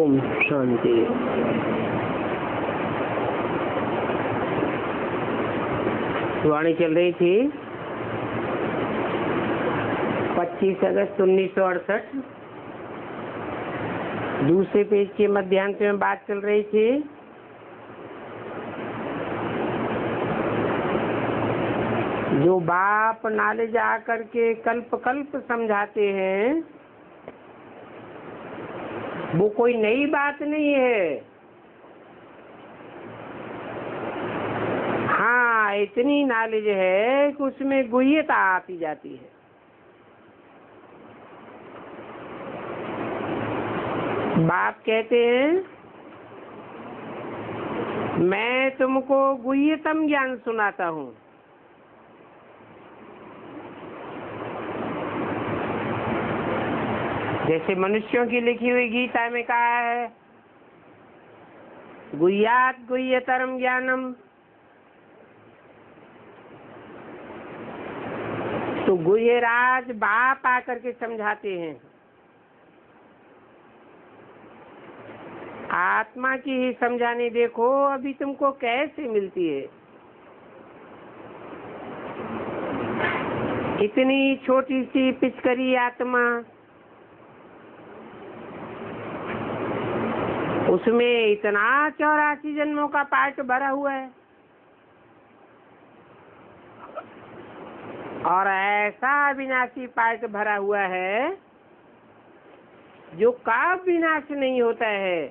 ओम शांति। वाणी चल रही थी 25 अगस्त 1968, दूसरे पेज के मध्यांश में बात चल रही थी जो बाप नॉलेज आकर के कल्प कल्प समझाते हैं वो कोई नई बात नहीं है। हाँ, इतनी नॉलेज है कि उसमें गुह्यता आती जाती है। बाप कहते हैं मैं तुमको गुह्यतम ज्ञान सुनाता हूँ। जैसे मनुष्यों की लिखी हुई गीता में कहा है गुह्यात गुह्यतरम ज्ञानम, तो गुह्यराज बाप आकर के समझाते हैं। आत्मा की ही समझाने देखो अभी तुमको कैसे मिलती है। इतनी छोटी सी पिचकरी आत्मा, उसमें इतना 84 जन्मों का पार्ट भरा हुआ है और ऐसा अविनाशी पार्ट भरा हुआ है जो कब विनाश नहीं होता है।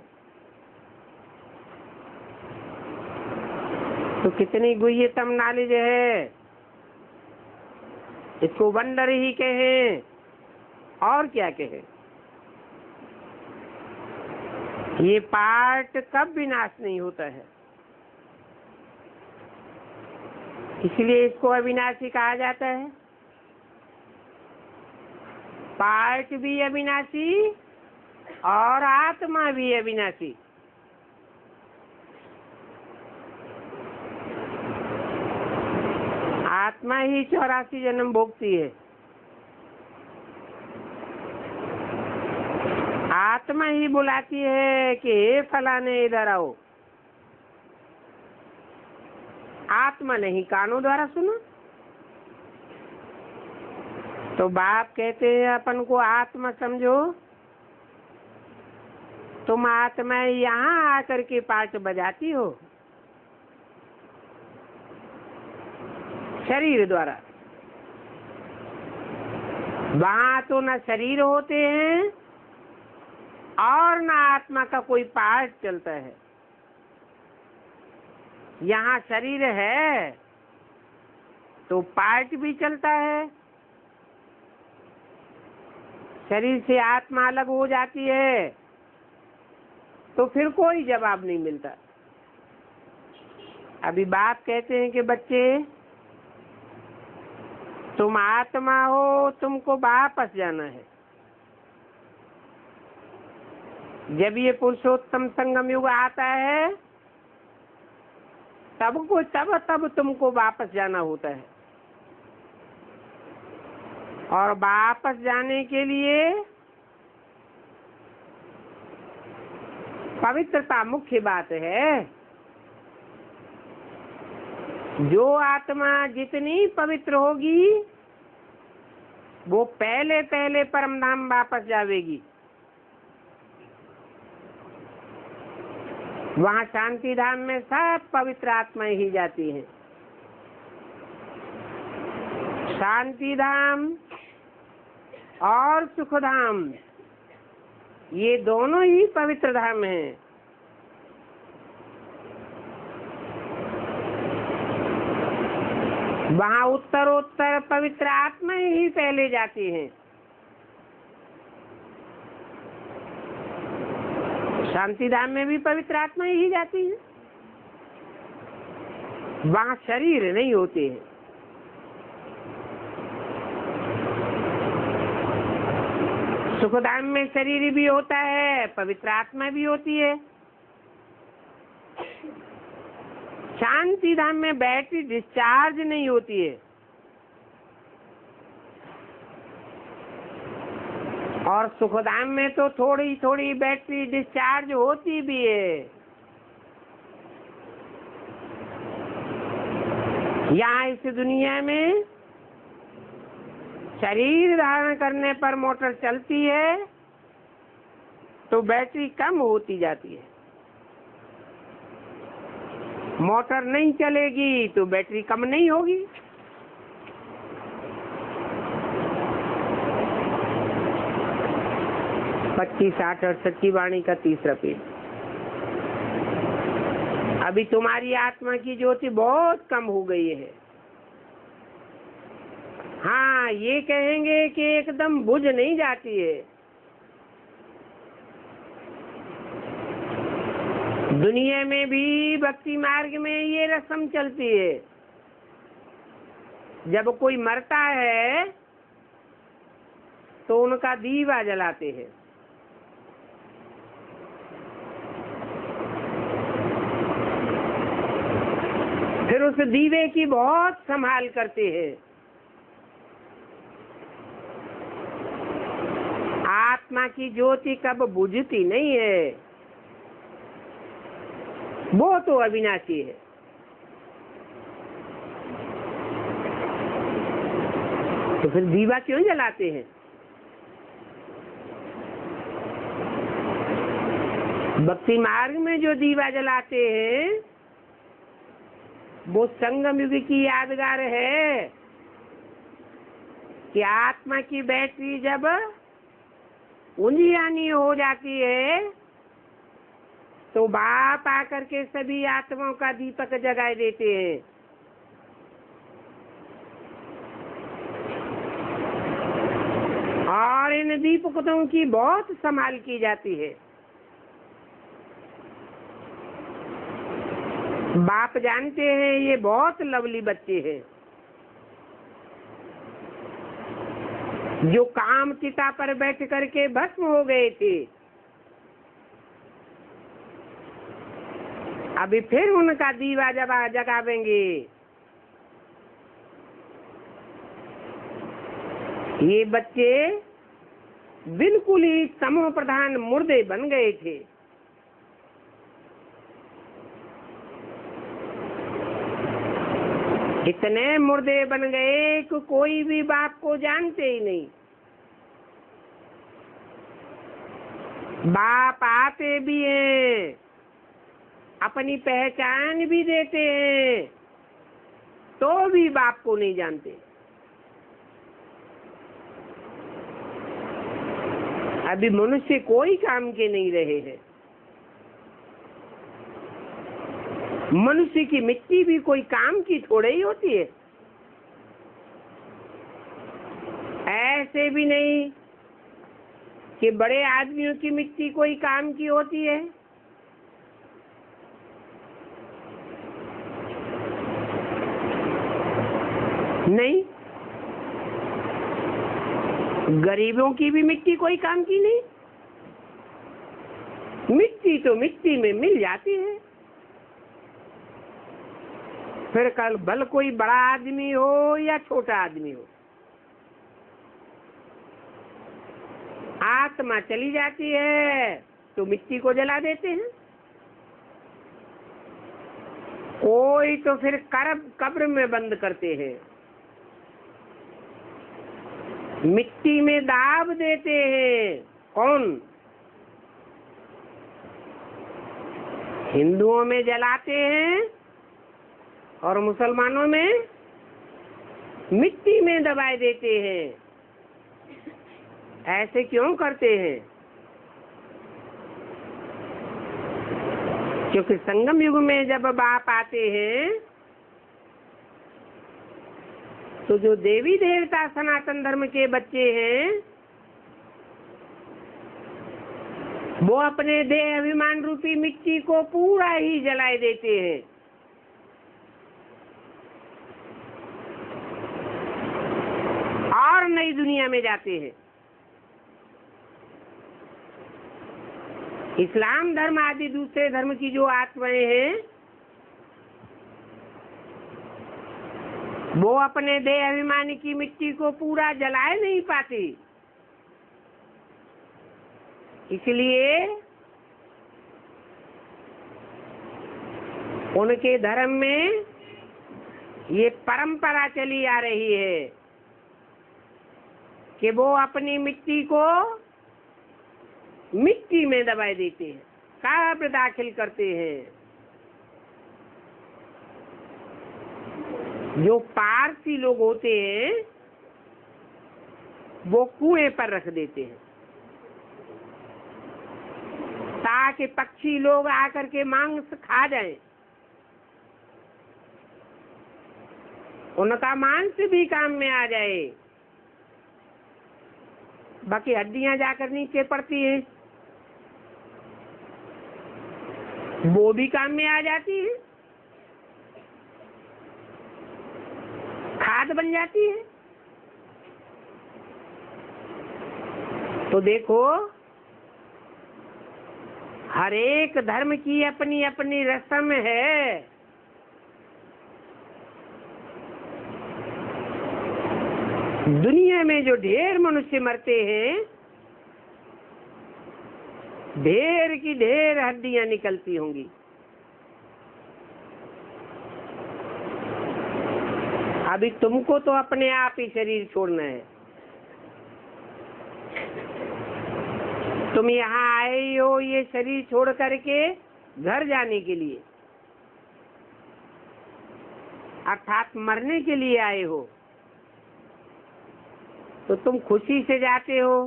तो कितनी गुह्यतम नॉलेज है, इसको वंडर ही कहें और क्या कहें। ये पार्ट कब विनाश नहीं होता है, इसलिए इसको अविनाशी कहा जाता है। पार्ट भी अविनाशी और आत्मा भी अविनाशी। आत्मा ही 84 जन्म भोगती है। आत्मा ही बुलाती है कि हे फलाने इधर आओ। आत्मा नहीं कानों द्वारा सुनो। तो बाप कहते हैं अपन को आत्मा समझो। तुम आत्मा यहाँ आकर के पार्ट बजाती हो शरीर द्वारा। वहां तो न शरीर होते हैं और न आत्मा का कोई पार्ट चलता है। यहाँ शरीर है तो पार्ट भी चलता है। शरीर से आत्मा अलग हो जाती है तो फिर कोई जवाब नहीं मिलता। अभी बाप कहते हैं कि बच्चे तुम आत्मा हो, तुमको वापस जाना है। जब ये पुरुषोत्तम संगम युग आता है तब तुमको वापस जाना होता है। और वापस जाने के लिए पवित्रता मुख्य बात है। जो आत्मा जितनी पवित्र होगी वो पहले पहले परम धाम वापस जावेगी। वहाँ शांति धाम में सब पवित्र आत्माएं ही जाती हैं। शांति धाम और सुख धाम ये दोनों ही पवित्र धाम हैं। वहाँ उत्तरोत्तर पवित्र आत्माएं ही पहले जाती हैं। शांति धाम में भी पवित्र आत्माएं ही जाती हैं। वहाँ शरीर नहीं होते हैं। सुखधाम में शरीर भी होता है, पवित्र आत्मा भी होती है। शांति धाम में बैटरी डिस्चार्ज नहीं होती है और सुखधाम में तो थोड़ी थोड़ी बैटरी डिस्चार्ज होती भी है। यहाँ इस दुनिया में शरीर धारण करने पर मोटर चलती है तो बैटरी कम होती जाती है, मोटर नहीं चलेगी तो बैटरी कम नहीं होगी। पच्चीस 68 की वाणी का 30 पेज। अभी तुम्हारी आत्मा की ज्योति बहुत कम हो गई है। हाँ, ये कहेंगे कि एकदम बुझ नहीं जाती है। दुनिया में भी भक्ति मार्ग में ये रस्म चलती है, जब कोई मरता है तो उनका दीवा जलाते हैं। फिर उस दीवे की बहुत संभाल करते हैं। आत्मा की ज्योति कब बुझती नहीं है, वो तो अविनाशी है। तो फिर दीवा क्यों जलाते हैं? भक्ति मार्ग में जो दीवा जलाते हैं वो संगम युग की यादगार है कि आत्मा की बैटरी जब उंजियानी हो जाती है तो बाप आकर के सभी आत्माओं का दीपक जगाए देते हैं। और इन दीपकों की बहुत संभाल की जाती है। बाप जानते हैं ये बहुत लवली बच्चे हैं जो काम चिता पर बैठ करके भस्म हो गए थे। अभी फिर उनका दीवा जगावेंगे। ये बच्चे बिल्कुल ही समूह प्रधान मुर्दे बन गए थे। इतने मुर्दे बन गए कि कोई भी बाप को जानते ही नहीं। बाप आते भी हैं, अपनी पहचान भी देते हैं, तो भी बाप को नहीं जानते। अभी मनुष्य कोई काम के नहीं रहे हैं। मनुष्य की मिट्टी भी कोई काम की थोड़े ही होती है। ऐसे भी नहीं कि बड़े आदमियों की मिट्टी कोई काम की होती है। नहीं, गरीबों की भी मिट्टी कोई काम की नहीं। मिट्टी तो मिट्टी में मिल जाती है। फिर कल भल कोई बड़ा आदमी हो या छोटा आदमी हो, आत्मा चली जाती है तो मिट्टी को जला देते हैं। कोई तो फिर कब्र में बंद करते हैं, मिट्टी में दाब देते हैं। कौन? हिंदुओं में जलाते हैं और मुसलमानों में मिट्टी में दबाए देते हैं। ऐसे क्यों करते हैं? क्योंकि संगम युग में जब बाप आते हैं तो जो देवी देवता सनातन धर्म के बच्चे हैं वो अपने देह अभिमान रूपी मिट्टी को पूरा ही जलाए देते हैं। और नई दुनिया में जाते हैं। इस्लाम धर्म आदि दूसरे धर्म की जो आत्माएं हैं वो अपने देह अभिमान की मिट्टी को पूरा जलाए नहीं पाती। इसलिए उनके धर्म में ये परंपरा चली आ रही है कि वो अपनी मिट्टी को मिट्टी में दबा देते हैं, कब्र दाखिल करते हैं। जो पारसी लोग होते हैं वो कुएं पर रख देते हैं ताकि पक्षी लोग आकर के मांस खा जाएं। उनका मांस भी काम में आ जाए, बाकी हड्डियां जाकर नीचे पड़ती हैं, वो भी काम में आ जाती है, खाद बन जाती है। तो देखो, हर एक धर्म की अपनी अपनी रस्म है। दुनिया में जो ढेर मनुष्य मरते हैं, ढेर की ढेर हड्डियां निकलती होंगी। अभी तुमको तो अपने आप ही शरीर छोड़ना है। तुम यहाँ आए हो ये शरीर छोड़ करके घर जाने के लिए, अर्थात मरने के लिए आए हो। तो तुम खुशी से जाते हो,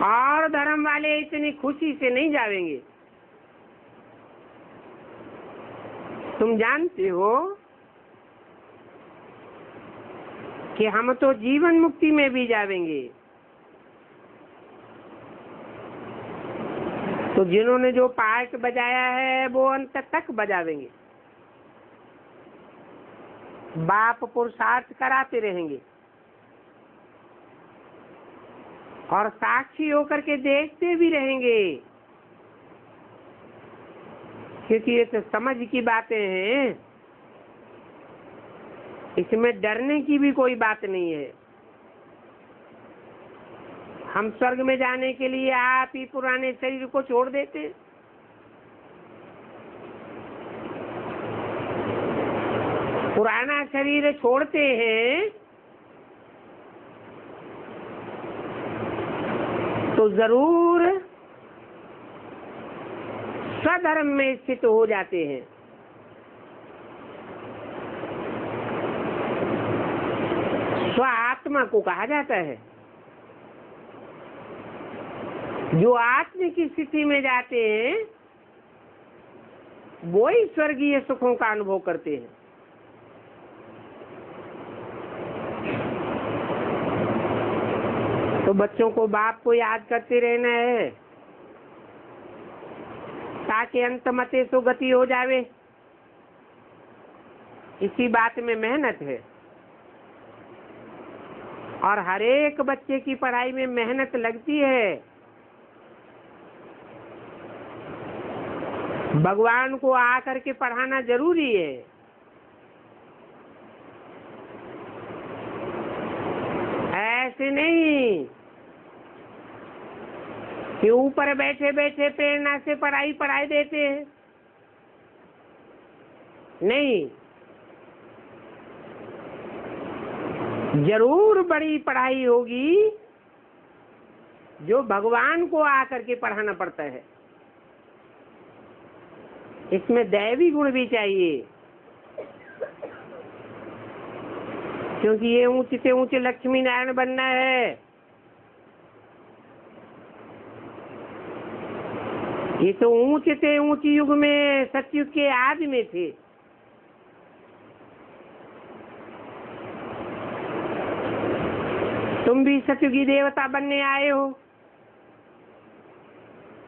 और धर्म वाले इतनी खुशी से नहीं जाएंगे। तुम जानते हो कि हम तो जीवन मुक्ति में भी जाएंगे। तो जिन्होंने जो पार्ट बजाया है वो अंत तक बजावेंगे। बाप पुरुषार्थ कराते रहेंगे और साक्षी होकर के देखते भी रहेंगे, क्योंकि ये तो समझ की बातें हैं, इसमें डरने की भी कोई बात नहीं है। हम स्वर्ग में जाने के लिए आप ही पुराने शरीर को छोड़ देते, पुराना शरीर छोड़ते हैं तो जरूर स्वधर्म में स्थित हो जाते हैं। स्व आत्मा को कहा जाता है। जो आत्मा की स्थिति में जाते हैं वो ही स्वर्गीय सुखों का अनुभव करते हैं। तो बच्चों को बाप को याद करते रहना है ताकि अंत मते सुगति हो जावे। इसी बात में मेहनत है, और हर एक बच्चे की पढ़ाई में मेहनत लगती है। भगवान को आकर के पढ़ाना जरूरी है। ऐसे नहीं कि ऊपर बैठे बैठे प्रेरणा से पढ़ाई पढ़ाई देते हैं। नहीं, जरूर बड़ी पढ़ाई होगी जो भगवान को आकर के पढ़ाना पड़ता है। इसमें दैवी गुण भी चाहिए, क्योंकि ये ऊंचे से ऊंचे लक्ष्मी नारायण बनना है। ये तो ऊंचे से ऊंचे युग में सतयुग के आदि में थे। तुम भी सतयुगी देवता बनने आए हो,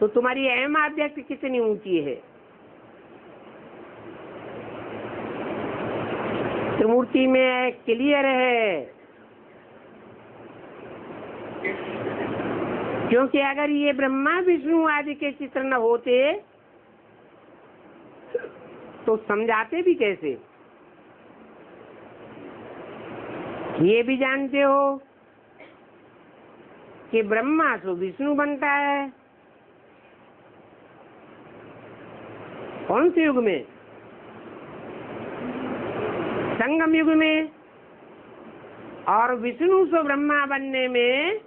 तो तुम्हारी अहम आध्यात्म कितनी ऊंची है। त्रिमूर्ति में क्लियर है, क्योंकि अगर ये ब्रह्मा विष्णु आदि के चित्र न होते तो समझाते भी कैसे। ये भी जानते हो कि ब्रह्मा से विष्णु बनता है। कौन से युग में? संगम युग में। और विष्णु से ब्रह्मा बनने में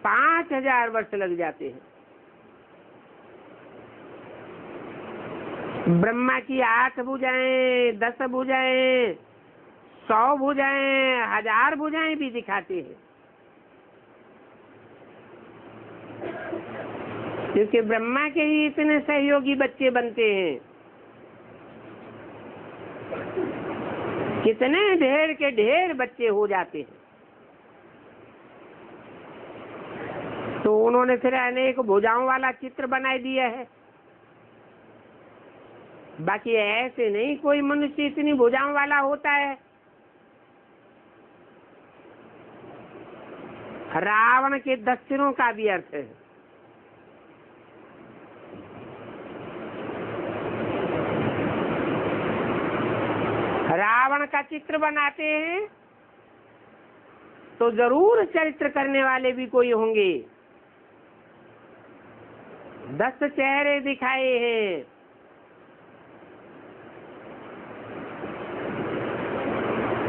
5000 वर्ष लग जाते हैं। ब्रह्मा की 8 भुजाएं, 10 भुजाएं, 100 भुजाएं, 1000 भुजाएं भी दिखाते हैं, क्योंकि ब्रह्मा के ही इतने सहयोगी बच्चे बनते हैं। कितने ढेर के ढेर बच्चे हो जाते हैं। तो उन्होंने फिर अनेक भुजाओं वाला चित्र बना दिया है। बाकी ऐसे नहीं कोई मनुष्य इतनी भुजाओं वाला होता है। रावण के 10 सिरों का भी अर्थ है। रावण का चित्र बनाते हैं तो जरूर चरित्र करने वाले भी कोई होंगे। 10 चेहरे दिखाए हैं।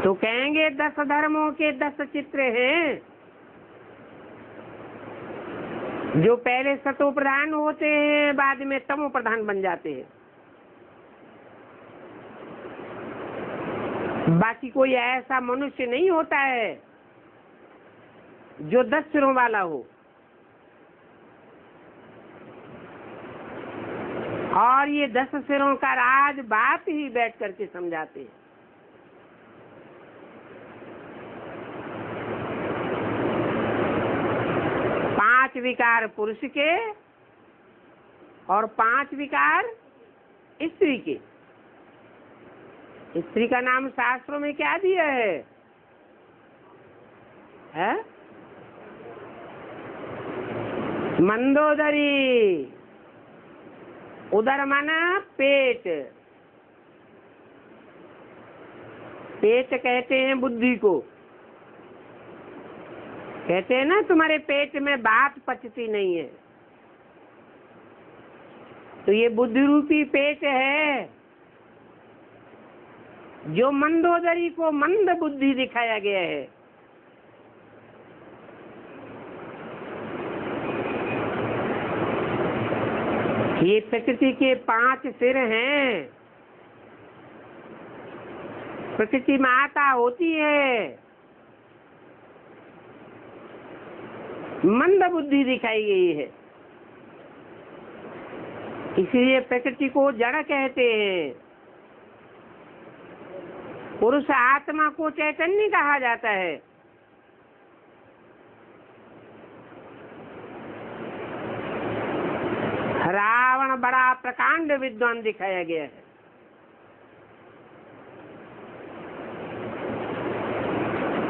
तो कहेंगे 10 धर्मों के 10 चित्र हैं, जो पहले सतो प्रधान होते हैं, बाद में तमो प्रधान बन जाते हैं। बाकी कोई ऐसा मनुष्य नहीं होता है जो 10 सिरों वाला हो। और ये 10 सिरों का राज बात ही बैठ करके समझाते हैं। पांच विकार पुरुष के और 5 विकार स्त्री के। स्त्री का नाम शास्त्रों में क्या दिया है? मंदोदरी। उदर माना पेट। पेट कहते हैं बुद्धि को। कहते हैं ना तुम्हारे पेट में बात पचती नहीं है, तो ये बुद्धि रूपी पेट है, जो मंदोदरी को मंद बुद्धि दिखाया गया है। ये प्रकृति के 5 सिर हैं। प्रकृति माता होती है, मंद बुद्धि दिखाई गई है, इसलिए प्रकृति को जड़ कहते हैं। पुरुष आत्मा को चैतन्य कहा जाता है। रावण बड़ा प्रकांड विद्वान दिखाया गया है।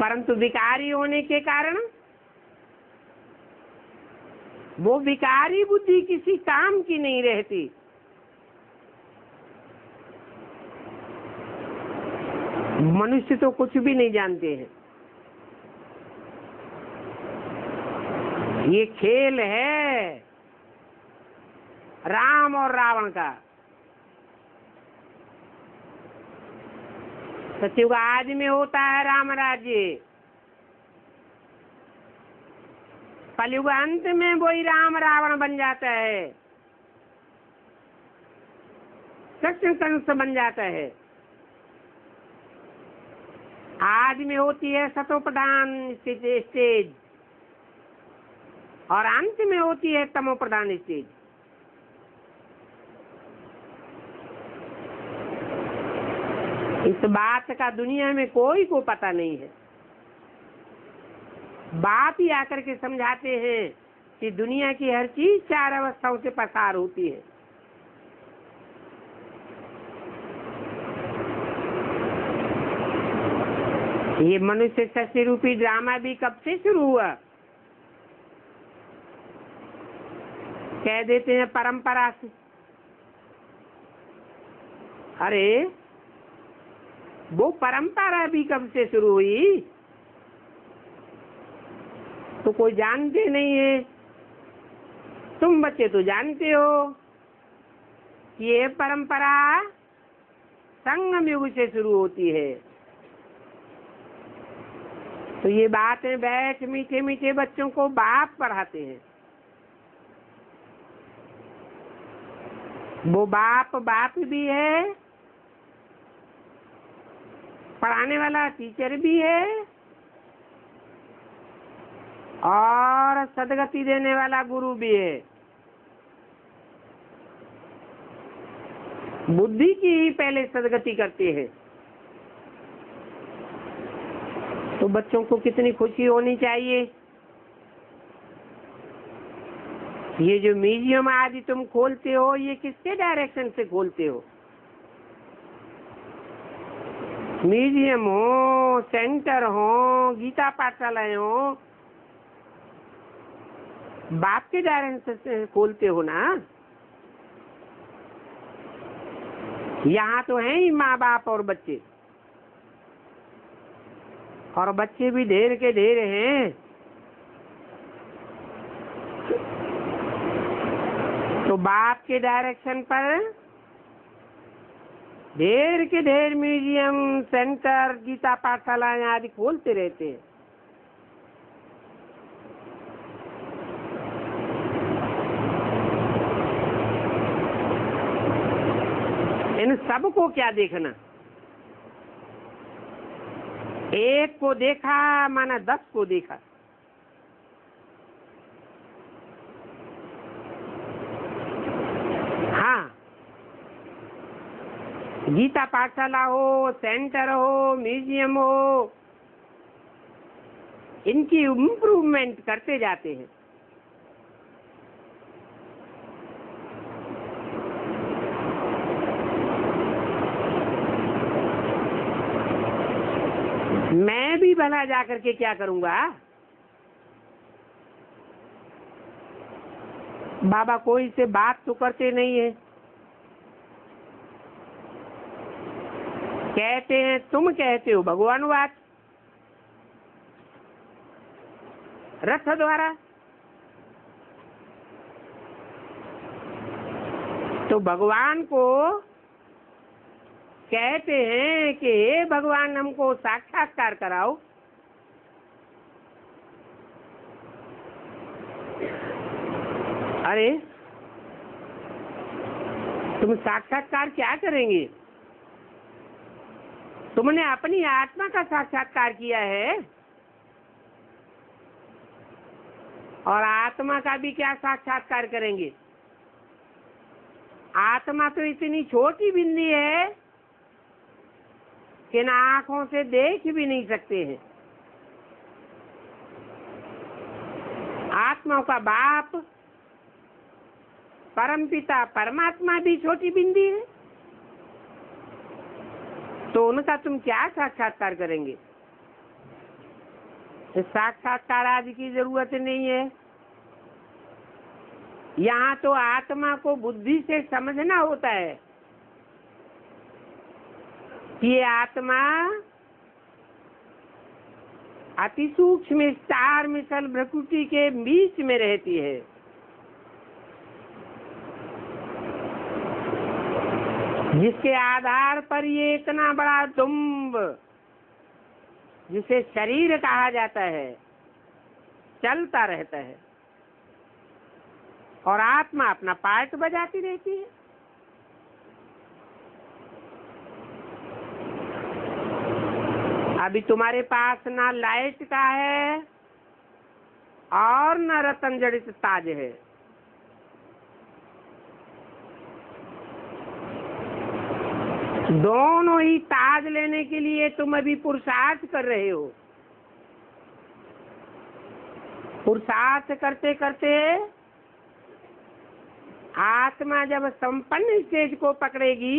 परंतु विकारी होने के कारण वो विकारी बुद्धि किसी काम की नहीं रहती। मनुष्य तो कुछ भी नहीं जानते हैं। ये खेल है राम और रावण का। सत्युग आज में होता है राम राज्य, कलयुग अंत में वही राम रावण बन जाता है, कृष्ण कंस बन जाता है। आज में होती है सतो प्रधान स्टेज और अंत में होती है तमो प्रधान स्टेज। इस बात का दुनिया में कोई को पता नहीं है। बाप ही आकर के समझाते हैं कि दुनिया की हर चीज 4 अवस्थाओं से पसार होती है। ये मनुष्य सृष्टि रूपी ड्रामा भी कब से शुरू हुआ? कह देते हैं परंपरा से। अरे वो परंपरा भी कब से शुरू हुई? तो कोई जानते नहीं है। तुम बच्चे तो जानते हो कि ये परंपरा संगम युग से शुरू होती है। तो ये बातें बैठ मीठे मीठे बच्चों को बाप पढ़ाते हैं। वो बाप भी है, पढ़ाने वाला टीचर भी है, और सदगति देने वाला गुरु भी है। बुद्धि की ही पहले सदगति करते हैं। तो बच्चों को कितनी खुशी होनी चाहिए। ये जो म्यूजियम आदि तुम खोलते हो, ये किसके डायरेक्शन से खोलते हो? म्यूजियम हो, सेंटर हो, गीता पाठशालाएं हो, बाप के डायरेक्शन से खोलते हो ना। यहाँ तो हैं ही माँ बाप और बच्चे, और बच्चे भी ढेर के ढेर हैं। तो बाप के डायरेक्शन पर ढेर के ढेर म्यूजियम, सेंटर, गीता पाठशालाएं आदि खोलते रहते हैं। इन सबको क्या देखना? एक को देखा माना 10 को देखा। हाँ, गीता पाठशाला हो, सेंटर हो, म्यूजियम हो, इनकी इम्प्रूवमेंट करते जाते हैं। मैं भी भला जाकर के क्या करूंगा? बाबा कोई से बात तो करते नहीं है। कहते हैं, तुम कहते हो भगवानुवाद रथ द्वारा। तो भगवान को कहते हैं कि हे भगवान, हमको साक्षात्कार कराओ। अरे तुम साक्षात्कार क्या करेंगे? तुमने अपनी आत्मा का साक्षात्कार किया है, और आत्मा का भी क्या साक्षात्कार करेंगे? आत्मा तो इतनी छोटी बिंदी है कि ना आंखों से देख भी नहीं सकते हैं। आत्माओं का बाप परमपिता परमात्मा भी छोटी बिंदी है। तो उनका तुम क्या साक्षात्कार करेंगे? साक्षात्कार आदि की जरूरत नहीं है। यहाँ तो आत्मा को बुद्धि से समझना होता है कि ये आत्मा अति सूक्ष्म स्टार मिसल प्रकृति के बीच में रहती है। जिसके आधार पर ये इतना बड़ा दुम्ब, जिसे शरीर कहा जाता है, चलता रहता है, और आत्मा अपना पार्ट बजाती रहती है। अभी तुम्हारे पास ना लाइट का है और न रतन जड़ित ताज है। दोनों ही ताज लेने के लिए तुम अभी पुरुषार्थ कर रहे हो। पुरुषार्थ करते करते आत्मा जब संपन्न स्टेज को पकड़ेगी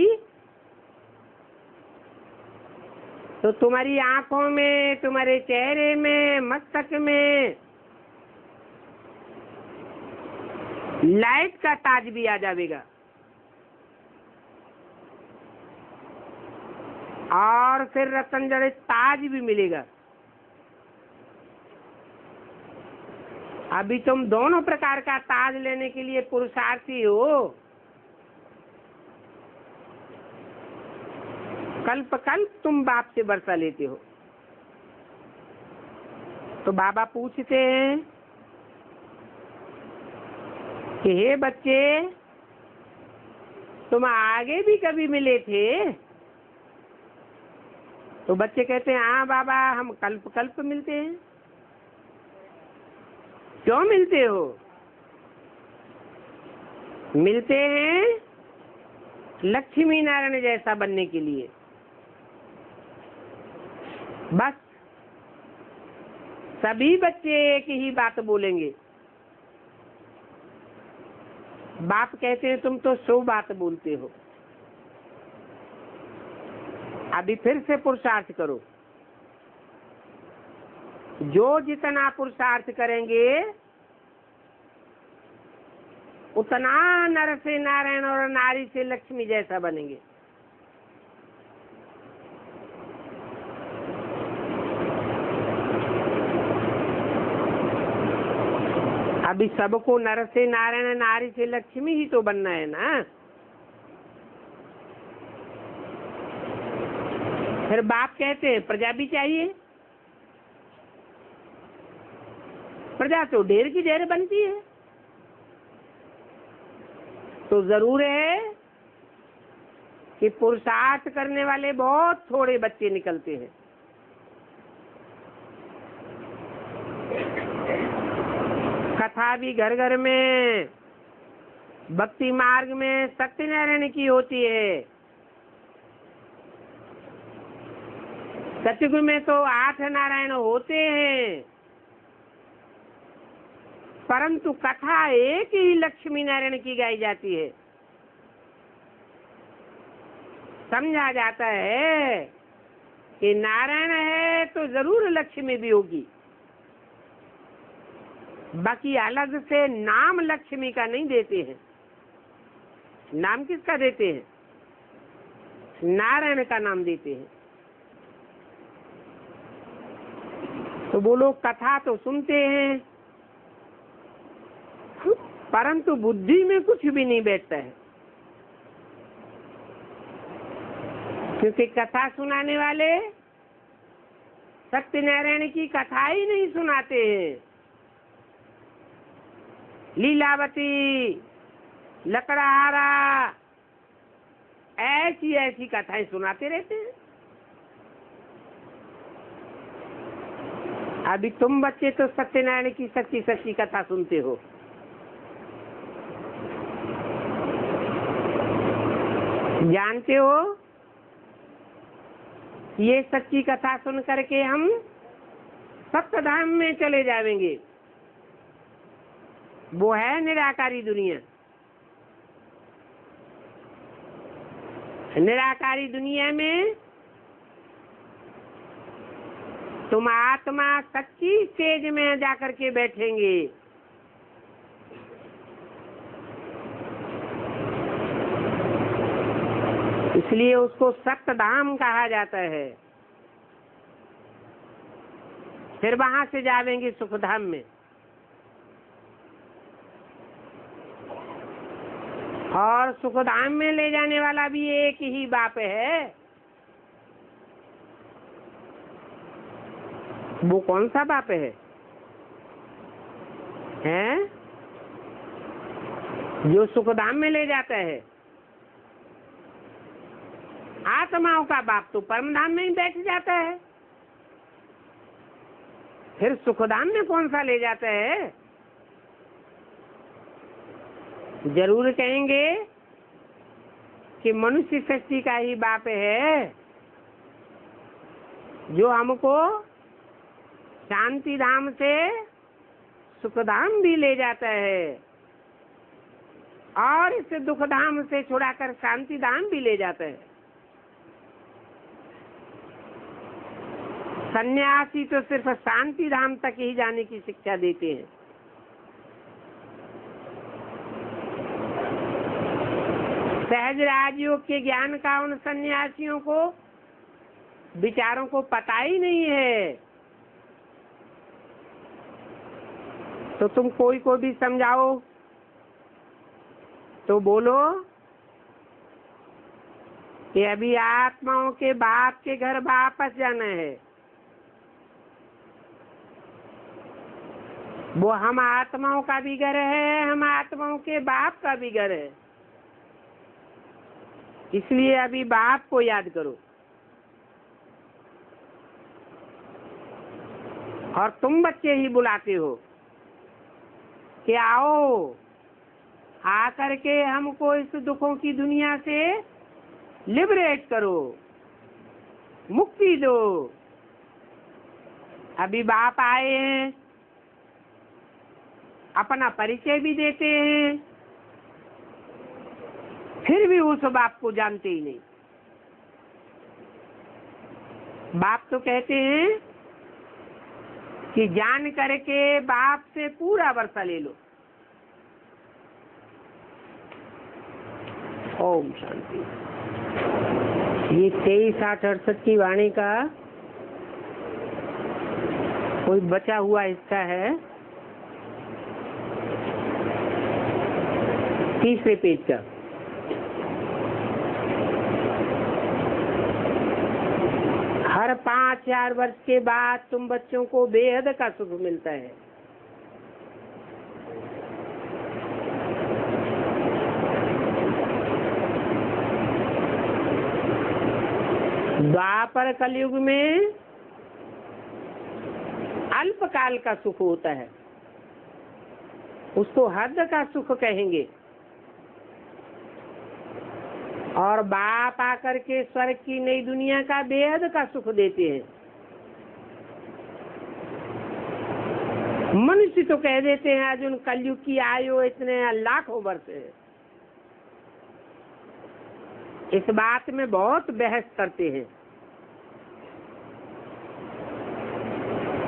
तो तुम्हारी आंखों में, तुम्हारे चेहरे में, मस्तक में लाइट का ताज भी आ जाएगा, और फिर रतन जड़ित ताज भी मिलेगा। अभी तुम दोनों प्रकार का ताज लेने के लिए पुरुषार्थी हो। कल्प कल्प तुम बाप से वर्षा लेते हो। तो बाबा पूछते हैं कि हे बच्चे, तुम आगे भी कभी मिले थे? तो बच्चे कहते हैं हाँ बाबा, हम कल्प कल्प मिलते हैं। क्यों मिलते हो? मिलते हैं लक्ष्मी नारायण जैसा बनने के लिए। बस सभी बच्चे एक ही बात बोलेंगे। बाप कहते हैं तुम तो 100 बात बोलते हो। अभी फिर से पुरुषार्थ करो। जो जितना पुरुषार्थ करेंगे उतना नर से नारायण और नारी से लक्ष्मी जैसा बनेंगे। अभी सबको नर से नारायण नारी से लक्ष्मी ही तो बनना है ना। फिर बाप कहते हैं प्रजा भी चाहिए। प्रजा तो ढेर की ढेर बनती है। तो जरूर है कि पुरुषार्थ करने वाले बहुत थोड़े बच्चे निकलते हैं। कथा भी घर घर में भक्ति मार्ग में सत्यनारायण की होती है। सतयुग में तो 8 नारायण होते हैं, परंतु कथा एक ही लक्ष्मी नारायण की गाई जाती है। समझा जाता है कि नारायण है तो जरूर लक्ष्मी भी होगी। बाकी अलग से नाम लक्ष्मी का नहीं देते हैं। नाम किसका देते हैं? नारायण का नाम देते हैं। तो वो लोग कथा तो सुनते हैं, परंतु बुद्धि में कुछ भी नहीं बैठता है। क्योंकि कथा सुनाने वाले सत्यनारायण की कथा ही नहीं सुनाते हैं। लीलावती, लकड़हारा, ऐसी ऐसी कथाएं सुनाते रहते हैं। अभी तुम बच्चे तो सत्यनारायण की सच्ची सच्ची कथा सुनते हो। जानते हो ये सच्ची कथा सुन करके हम सप्तधाम में चले जाएंगे। वो है निराकारी दुनिया। निराकारी दुनिया में तुम आत्मा सच्ची स्टेज में जाकर के बैठेंगे। इसलिए उसको सप्तधाम कहा जाता है। फिर वहां से जाएंगे सुखधाम में। और सुखधाम में ले जाने वाला भी एक ही बाप है। वो कौन सा बाप है? हैं? जो सुखधाम में ले जाता है। आत्माओं का बाप तो परमधाम में ही बैठ जाता है। फिर सुखधाम में कौन सा ले जाता है? जरूर कहेंगे कि मनुष्य सृष्टि का ही बाप है, जो हमको शांति धाम से सुखधाम भी ले जाता है और इस दुख धाम से छुड़ाकर शांति धाम भी ले जाता है। सन्यासी तो सिर्फ शांति धाम तक ही जाने की शिक्षा देते हैं। सहज राजयोग के ज्ञान का उन सन्यासियों को विचारों को पता ही नहीं है। तो तुम कोई को भी समझाओ तो बोलो कि अभी आत्माओं के बाप के घर वापस जाना है। वो हम आत्माओं का भी घर है, हम आत्माओं के बाप का भी घर है, इसलिए अभी बाप को याद करो। और तुम बच्चे ही बुलाते हो कि आओ, आकर के हमको इस दुखों की दुनिया से लिबरेट करो, मुक्ति दो। अभी बाप आए हैं, अपना परिचय भी देते हैं, फिर भी उस बाप को जानते ही नहीं। बाप तो कहते हैं कि जान करके बाप से पूरा वर्षा ले लो। ओम शांति। ये 23-8-68 की वाणी का कोई बचा हुआ हिस्सा है, तीसरे पेज का। हर 5000 वर्ष के बाद तुम बच्चों को बेहद का सुख मिलता है। द्वापर कलयुग में अल्पकाल का सुख होता है, उसको हद का सुख कहेंगे। और बाप आकर के स्वर्ग की नई दुनिया का बेहद का सुख देते हैं। मनुष्य तो कह देते हैं अर्जुन कलयुग की आयु इतने लाखों वर्ष है। इस बात में बहुत बहस करते हैं,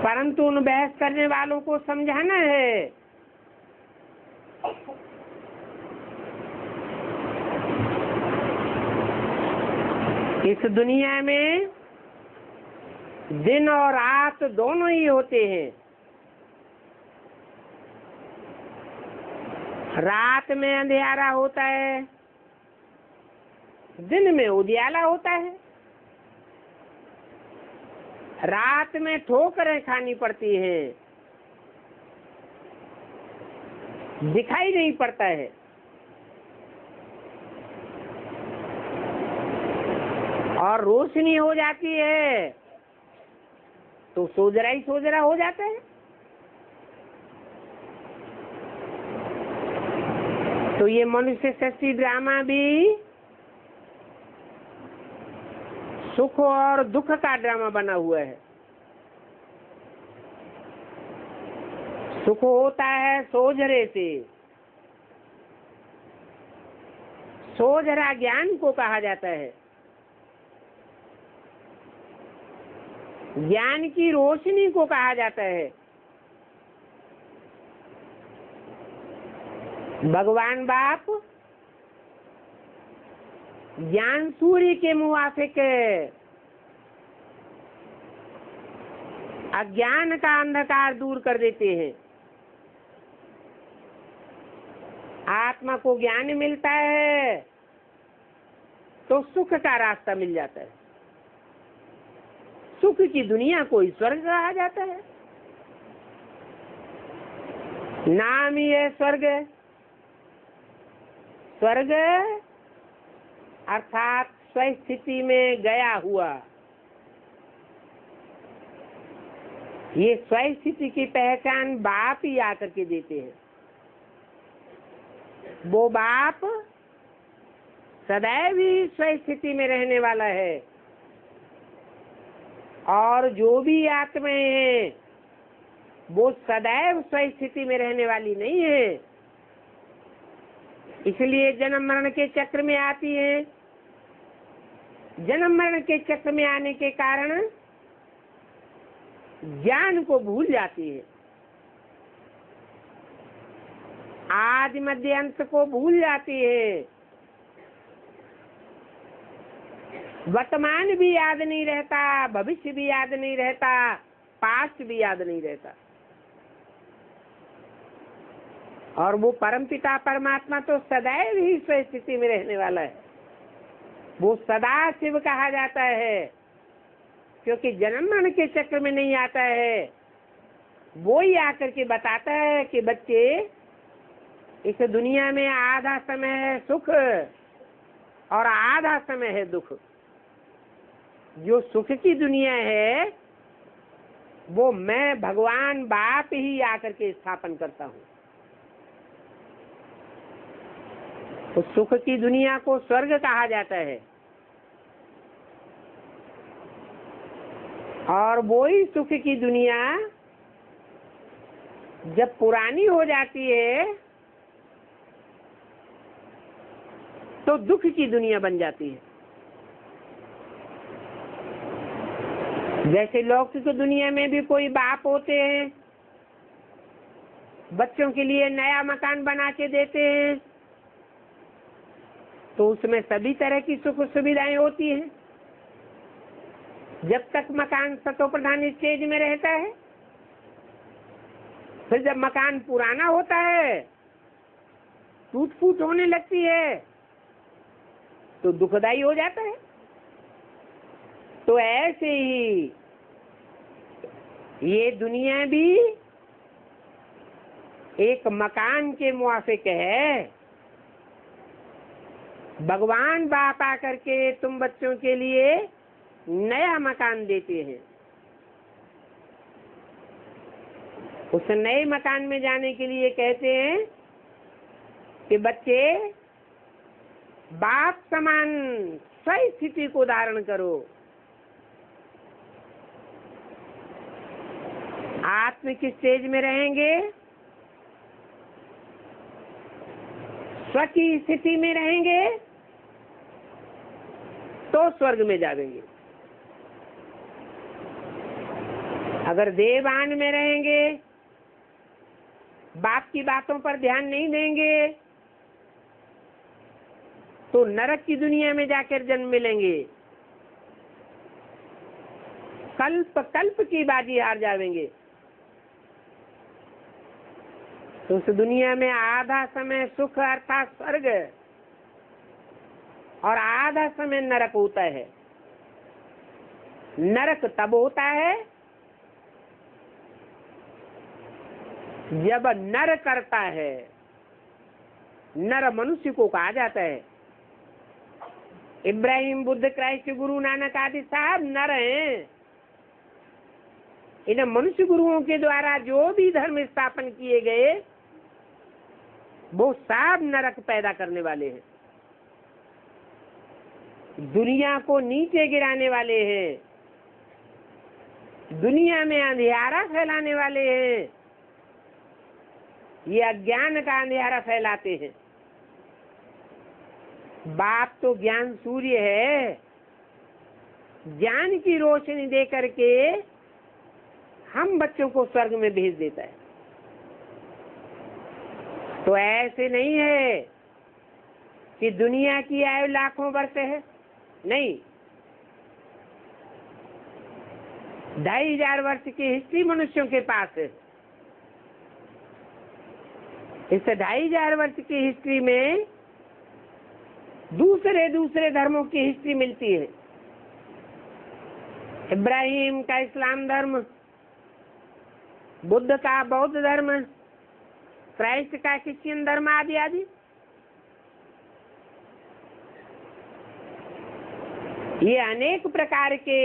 परंतु उन बहस करने वालों को समझाना है इस दुनिया में दिन और रात दोनों ही होते हैं। रात में अंधेरा होता है, दिन में उजियाला होता है। रात में ठोकरें खानी पड़ती हैं, दिखाई नहीं पड़ता है। और रोशनी हो जाती है तो सोजरा ही सोजरा हो जाता है। तो ये मनुष्य सृष्टि ड्रामा भी सुख और दुख का ड्रामा बना हुआ है। सुख होता है सोजरे से, सोजरा ज्ञान को कहा जाता है। ज्ञान की रोशनी को कहा जाता है। भगवान बाप ज्ञान सूर्य के मुवाफिक अज्ञान का अंधकार दूर कर देते हैं। आत्मा को ज्ञान मिलता है तो सुख का रास्ता मिल जाता है। सुख की दुनिया को स्वर्ग कहा जाता है। नाम ही है स्वर्ग। स्वर्ग अर्थात स्वस्थिति में गया हुआ। ये स्वस्थिति की पहचान बाप ही आकर के देते हैं। वो बाप सदैव ही स्वस्थिति में रहने वाला है और जो भी आत्माएं हैं वो सदैव स्वस्थिति में रहने वाली नहीं है, इसलिए जन्म मरण के चक्र में आती है। जन्म मरण के चक्र में आने के कारण ज्ञान को भूल जाती है, आदि मध्य अंत को भूल जाती है। वर्तमान भी याद नहीं रहता, भविष्य भी याद नहीं रहता, पास्ट भी याद नहीं रहता। और वो परमपिता परमात्मा तो सदैव ही स्वस्थिति में रहने वाला है। वो सदा शिव कहा जाता है, क्योंकि जन्म मरण के चक्र में नहीं आता है। वो ही आकर के बताता है कि बच्चे, इस दुनिया में आधा समय है सुख और आधा समय है दुख। जो सुख की दुनिया है वो मैं भगवान बाप ही आकर के स्थापन करता हूँ। उस सुख की दुनिया को स्वर्ग कहा जाता है, और वो ही सुख की दुनिया जब पुरानी हो जाती है तो दुख की दुनिया बन जाती है। जैसे लौकिक दुनिया में भी कोई बाप होते हैं, बच्चों के लिए नया मकान बना के देते हैं, तो उसमें सभी तरह की सुख सुविधाएं होती हैं जब तक मकान सतोप्रधान स्टेज में रहता है। फिर जब मकान पुराना होता है, टूट फूट होने लगती है, तो दुखदाई हो जाता है। तो ऐसे ही ये दुनिया भी एक मकान के मुआफिक है। भगवान बाप आकर के तुम बच्चों के लिए नया मकान देते हैं। उस नए मकान में जाने के लिए कहते हैं कि बच्चे बाप समान सही स्थिति को धारण करो। आत्मिक स्टेज में रहेंगे, स्व की स्थिति में रहेंगे तो स्वर्ग में जाएंगे। अगर देवान में रहेंगे, बाप की बातों पर ध्यान नहीं देंगे, तो नरक की दुनिया में जाकर जन्म मिलेंगे, कल्प कल्प की बाजी हार जाएंगे। तो उस दुनिया में आधा समय सुख अर्थात स्वर्ग और आधा समय नरक होता है। नरक तब होता है जब नर करता है। नर मनुष्य को कहा जाता है। इब्राहिम, बुद्ध, क्राइस्ट, गुरु नानक आदि सब नर हैं। इन मनुष्य गुरुओं के द्वारा जो भी धर्म स्थापन किए गए वो सब नरक पैदा करने वाले हैं, दुनिया को नीचे गिराने वाले हैं, दुनिया में अंधियारा फैलाने वाले हैं। ये अज्ञान का अंधियारा फैलाते हैं। बाप तो ज्ञान सूर्य है, ज्ञान की रोशनी दे करके हम बच्चों को स्वर्ग में भेज देता है। तो ऐसे नहीं है कि दुनिया की आयु लाखों वर्ष है, नहीं। 2500 वर्ष की हिस्ट्री मनुष्यों के पास है। इस 2500 वर्ष की हिस्ट्री में दूसरे दूसरे धर्मों की हिस्ट्री मिलती है। इब्राहिम का इस्लाम धर्म, बुद्ध का बौद्ध धर्म, क्राइस्ट का क्रिश्चियन धर्म आदि आदि। ये अनेक प्रकार के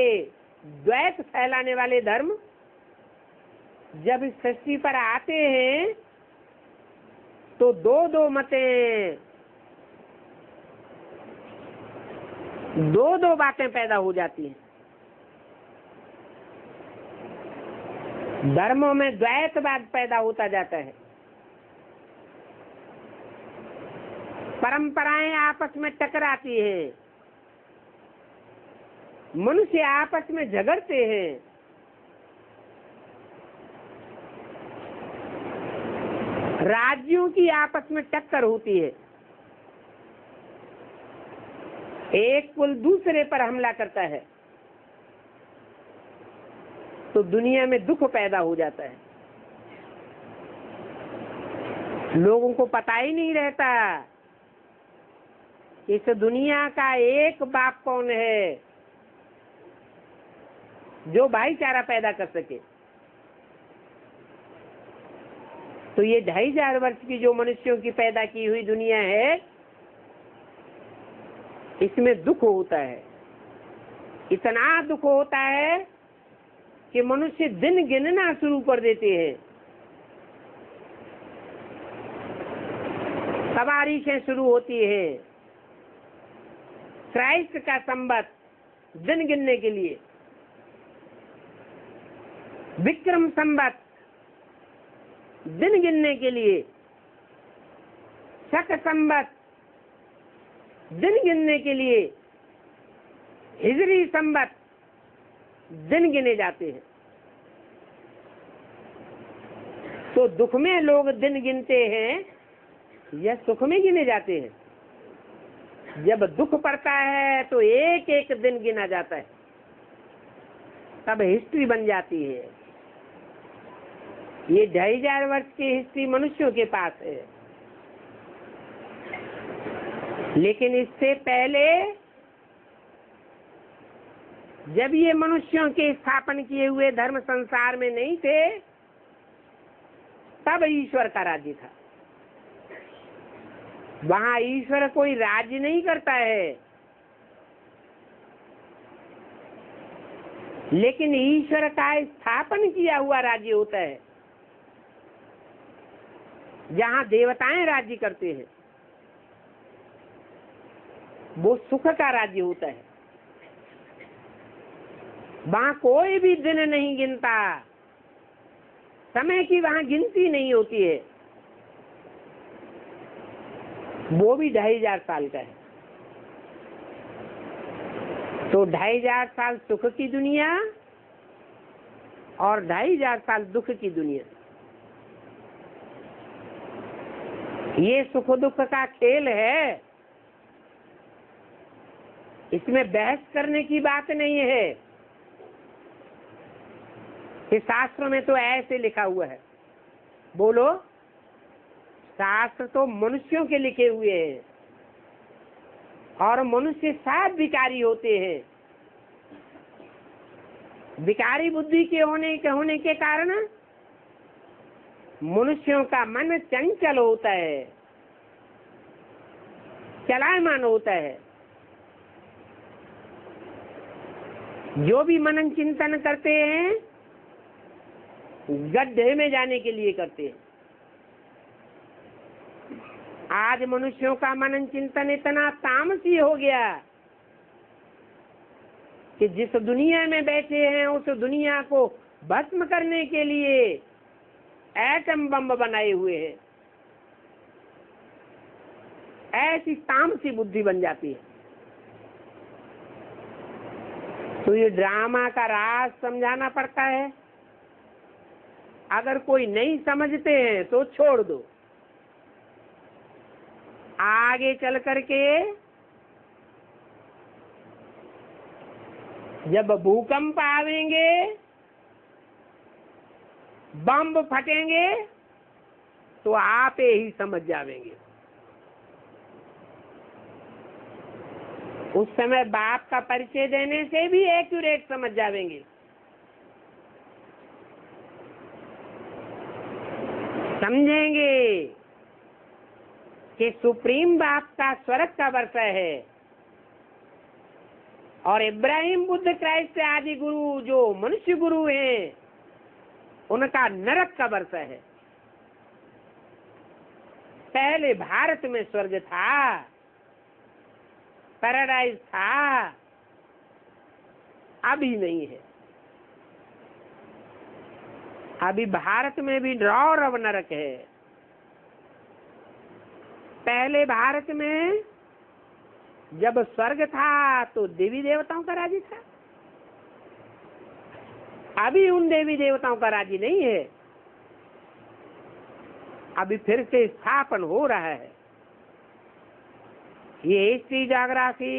द्वैत फैलाने वाले धर्म जब इस सृष्टि पर आते हैं तो दो दो मतें, दो दो बातें पैदा हो जाती हैं। धर्मों में द्वैतवाद पैदा होता जाता है। परंपराएं आपस में टकराती हैं, मनुष्य आपस में झगड़ते हैं। राज्यों की आपस में टक्कर होती है। एक कुल दूसरे पर हमला करता है तो दुनिया में दुख पैदा हो जाता है। लोगों को पता ही नहीं रहता इस दुनिया का एक बाप कौन है जो भाईचारा पैदा कर सके। तो ये 2500 वर्ष की जो मनुष्यों की पैदा की हुई दुनिया है, इसमें दुख होता है, इतना दुख होता है कि मनुष्य दिन गिनना शुरू कर देते हैं। तवारीखें शुरू होती है क्राइस्ट का संवत दिन गिनने के लिए, विक्रम संवत दिन गिनने के लिए, शक संवत दिन गिनने के लिए, हिजरी संवत दिन गिने जाते हैं। तो दुख में लोग दिन गिनते हैं या सुख में गिने जाते हैं? जब दुख पड़ता है तो एक एक दिन गिना जाता है, तब हिस्ट्री बन जाती है। ये 2500 वर्ष की हिस्ट्री मनुष्यों के पास है, लेकिन इससे पहले जब ये मनुष्यों के स्थापन किए हुए धर्म संसार में नहीं थे, तब ईश्वर का राज्य था। वहां ईश्वर कोई राज्य नहीं करता है, लेकिन ईश्वर का स्थापन किया हुआ राज्य होता है, जहां देवताएं राज्य करते हैं। वो सुख का राज्य होता है। वहां कोई भी दिन नहीं गिनता, समय की वहां गिनती नहीं होती है। वो भी 2500 साल का है। तो 2500 साल सुख की दुनिया और 2500 साल दुख की दुनिया। ये सुख दुख का खेल है, इसमें बहस करने की बात नहीं है। कि शास्त्रों में तो ऐसे लिखा हुआ है। बोलो, शास्त्र तो मनुष्यों के लिखे हुए हैं और मनुष्य सब विकारी होते हैं। विकारी बुद्धि के होने के कारण मनुष्यों का मन चंचल होता है, चलायमान होता है। जो भी मनन चिंतन करते हैं गड्ढे में जाने के लिए करते हैं। आज मनुष्यों का मनन चिंतन इतना तामसी हो गया कि जिस दुनिया में बैठे हैं उस दुनिया को भस्म करने के लिए एटम बम बनाए हुए हैं। ऐसी तामसी बुद्धि बन जाती है। तो ये ड्रामा का राज समझाना पड़ता है। अगर कोई नहीं समझते हैं तो छोड़ दो। आगे चल करके जब भूकंप आवेंगे, बम फटेंगे, तो आप ही समझ जावेंगे। उस समय बाप का परिचय देने से भी एक्यूरेट समझ जावेंगे। समझेंगे कि सुप्रीम बाप का स्वर्ग का वर्षा है और इब्राहिम बुद्ध क्राइस्ट आदि गुरु जो मनुष्य गुरु हैं उनका नरक का वर्षा है। पहले भारत में स्वर्ग था, पैराडाइज था, अभी नहीं है। अभी भारत में भी रौरव नरक है। पहले भारत में जब स्वर्ग था तो देवी देवताओं का राज्य था। अभी उन देवी देवताओं का राज्य नहीं है। अभी फिर से स्थापन हो रहा है। ये हिस्ट्री ज्योग्राफी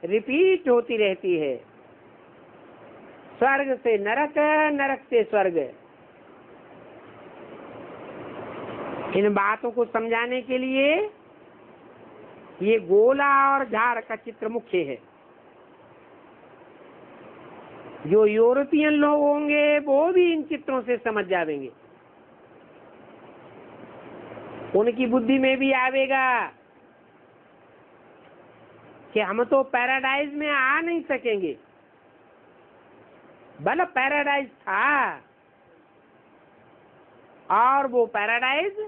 रिपीट होती रहती है। स्वर्ग से नरक, नरक से स्वर्ग। इन बातों को समझाने के लिए ये गोला और झाड़ का चित्र मुख्य है। जो यूरोपियन लोग होंगे वो भी इन चित्रों से समझ जाएंगे, उनकी बुद्धि में भी आवेगा कि हम तो पैराडाइज में आ नहीं सकेंगे। भला पैराडाइज था, और वो पैराडाइज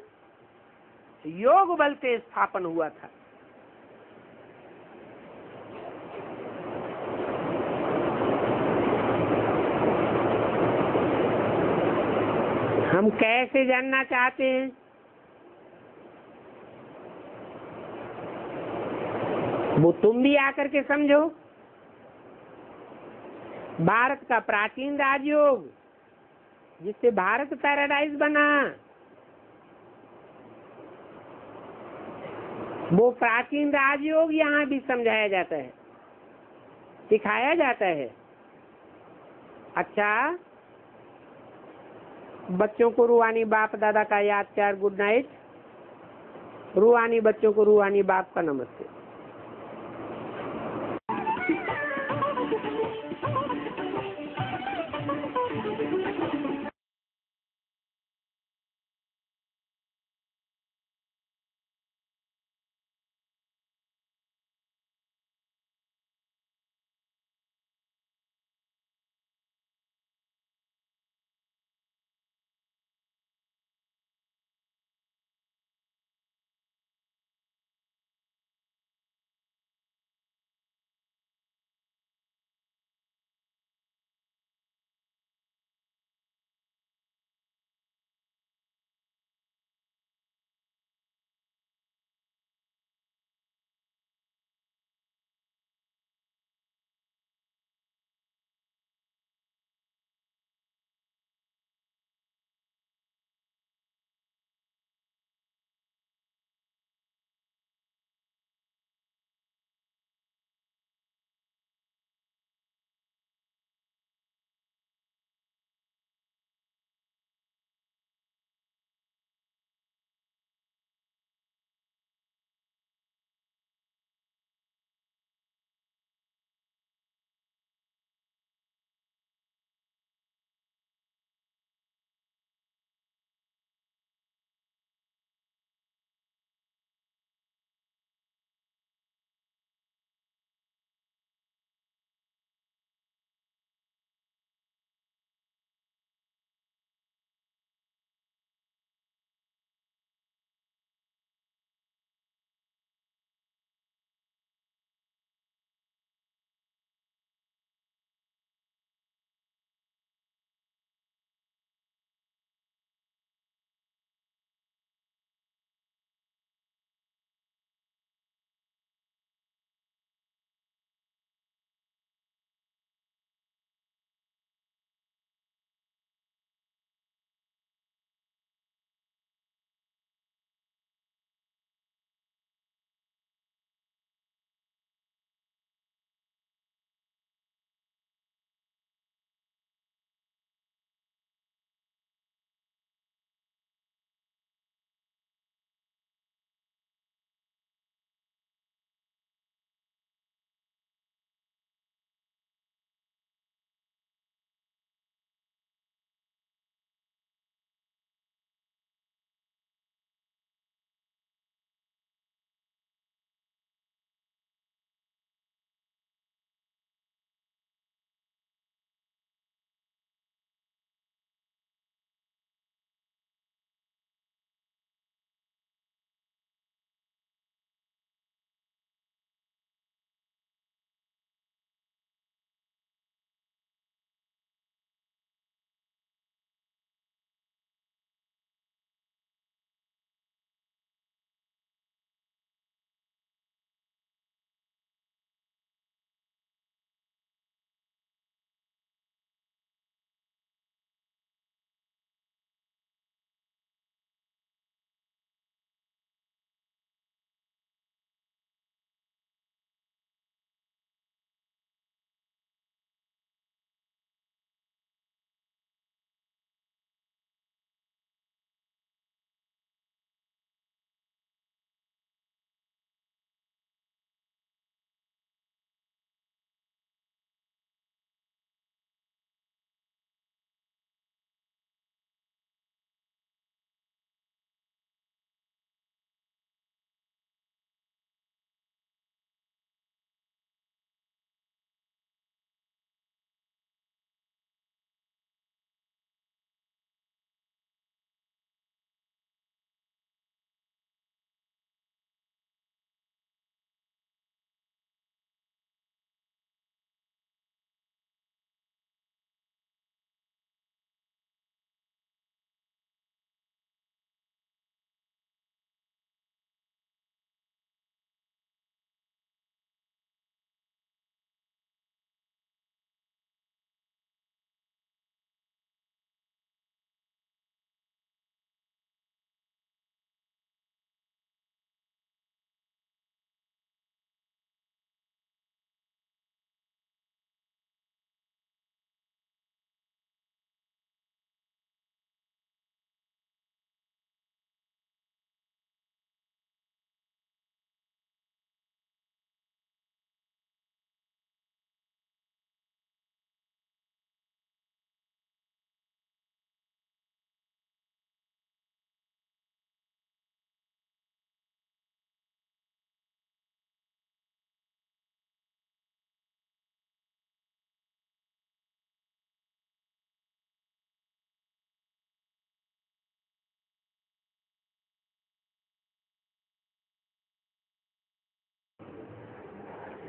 योग बल से स्थापन हुआ था। हम कैसे जानना चाहते हैं? वो तुम भी आकर के समझो। भारत का प्राचीन राजयोग, जिससे भारत पैराडाइज बना, वो प्राचीन राजयोग यहाँ भी समझाया जाता है, सिखाया जाता है। अच्छा, बच्चों को रूहानी बाप दादा का याद प्यार, गुड नाइट। रूहानी बच्चों को रूहानी बाप का नमस्ते।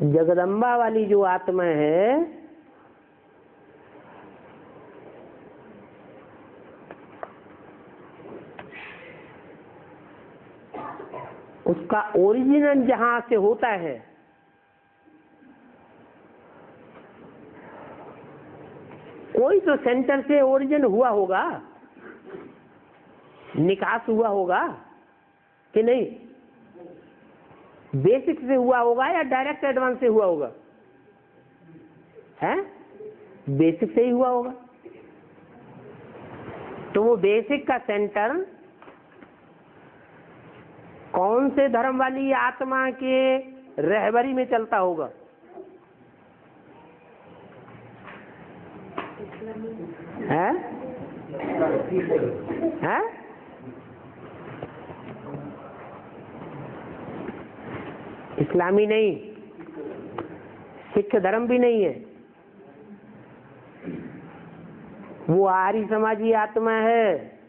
जगदम्बा वाली जो आत्मा है उसका ओरिजिन जहां से होता है कोई तो सेंटर से ओरिजिन हुआ होगा, निकास हुआ होगा कि नहीं? बेसिक से हुआ होगा या डायरेक्ट एडवांस से हुआ होगा? है बेसिक से ही हुआ होगा। तो वो बेसिक का सेंटर कौन से धर्म वाली आत्मा के रहबरी में चलता होगा? है? है? इस्लामी नहीं, सिख धर्म भी नहीं है, वो आर्य समाजी आत्मा है।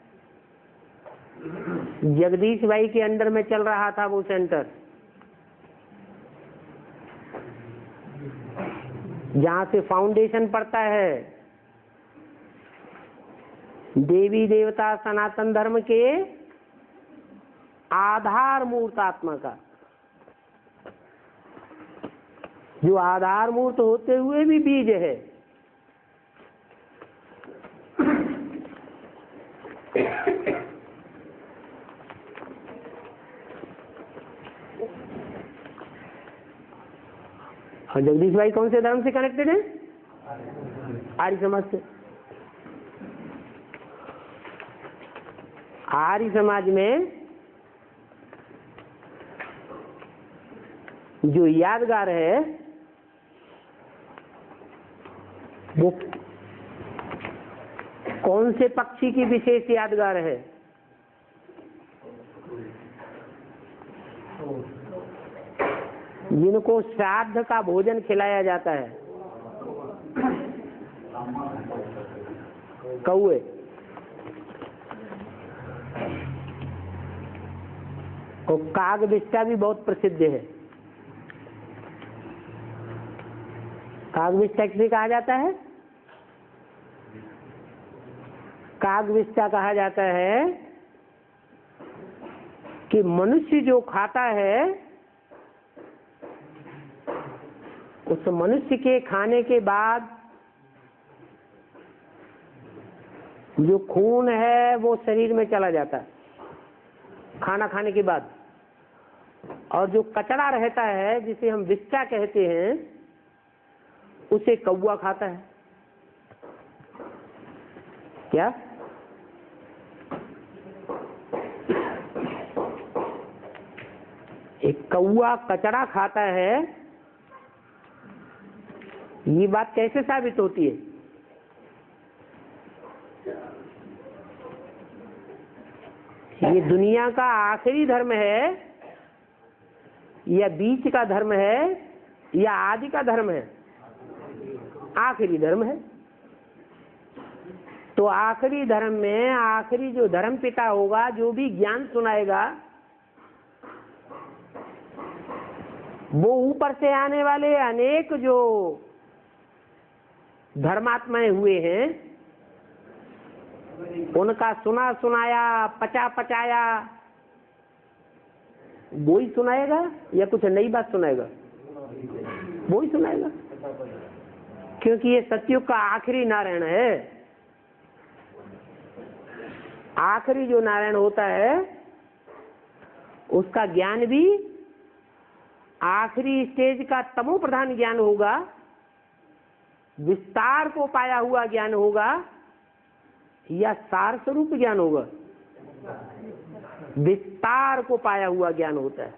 जगदीश भाई के अंडर में चल रहा था वो सेंटर, जहां से फाउंडेशन पड़ता है देवी देवता सनातन धर्म के आधार मूर्त आत्मा का, जो आधार मूर्त होते हुए भी बीज है। और जगदीश भाई कौन से धर्म से कनेक्टेड है? आर्य समाज से। आर्य समाज में जो यादगार है वो कौन से पक्षी की विशेष यादगार है? जिनको श्राद्ध का भोजन खिलाया जाता है, कौए। और कागविष्टा भी बहुत प्रसिद्ध है। कागविष्टा किसे कहा जाता है? कागविष्टा कहा जाता है कि मनुष्य जो खाता है उस मनुष्य के खाने के बाद जो खून है वो शरीर में चला जाता है खाना खाने के बाद, और जो कचरा रहता है जिसे हम विष्टा कहते हैं उसे कौवा खाता है। क्या? एक कौवा कचरा खाता है, ये बात कैसे साबित होती है? ये दुनिया का आखिरी धर्म है या बीच का धर्म है या आदि का धर्म है? आखिरी धर्म है। तो आखिरी धर्म में आखिरी जो धर्म पिता होगा, जो भी ज्ञान सुनाएगा, वो ऊपर से आने वाले अनेक जो धर्मात्माएं हुए हैं उनका सुना सुनाया पचा पचाया वो ही सुनाएगा या कुछ नई बात सुनाएगा? वो ही सुनाएगा, क्योंकि ये सतयुग का आखिरी नारायण है। आखिरी जो नारायण होता है उसका ज्ञान भी आखिरी स्टेज का तमो प्रधान ज्ञान होगा, विस्तार को पाया हुआ ज्ञान होगा या सार स्वरूप ज्ञान होगा? विस्तार को पाया हुआ ज्ञान होता है।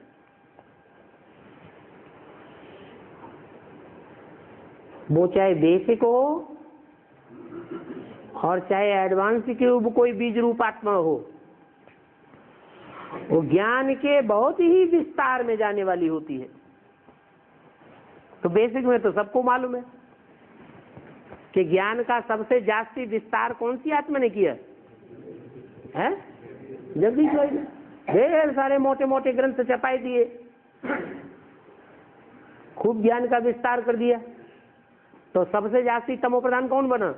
वो चाहे बेसिक हो और चाहे एडवांस के रूप कोई बीज रूप आत्मा हो, वो ज्ञान के बहुत ही विस्तार में जाने वाली होती है। तो बेसिक में तो सबको मालूम है कि ज्ञान का सबसे जास्ती विस्तार कौन सी आत्मा ने किया है? जगदीश भाई ने ढेर सारे मोटे मोटे ग्रंथ छपाई दिए खूब ज्ञान का विस्तार कर दिया, तो सबसे जास्ती तमो प्रधान कौन बना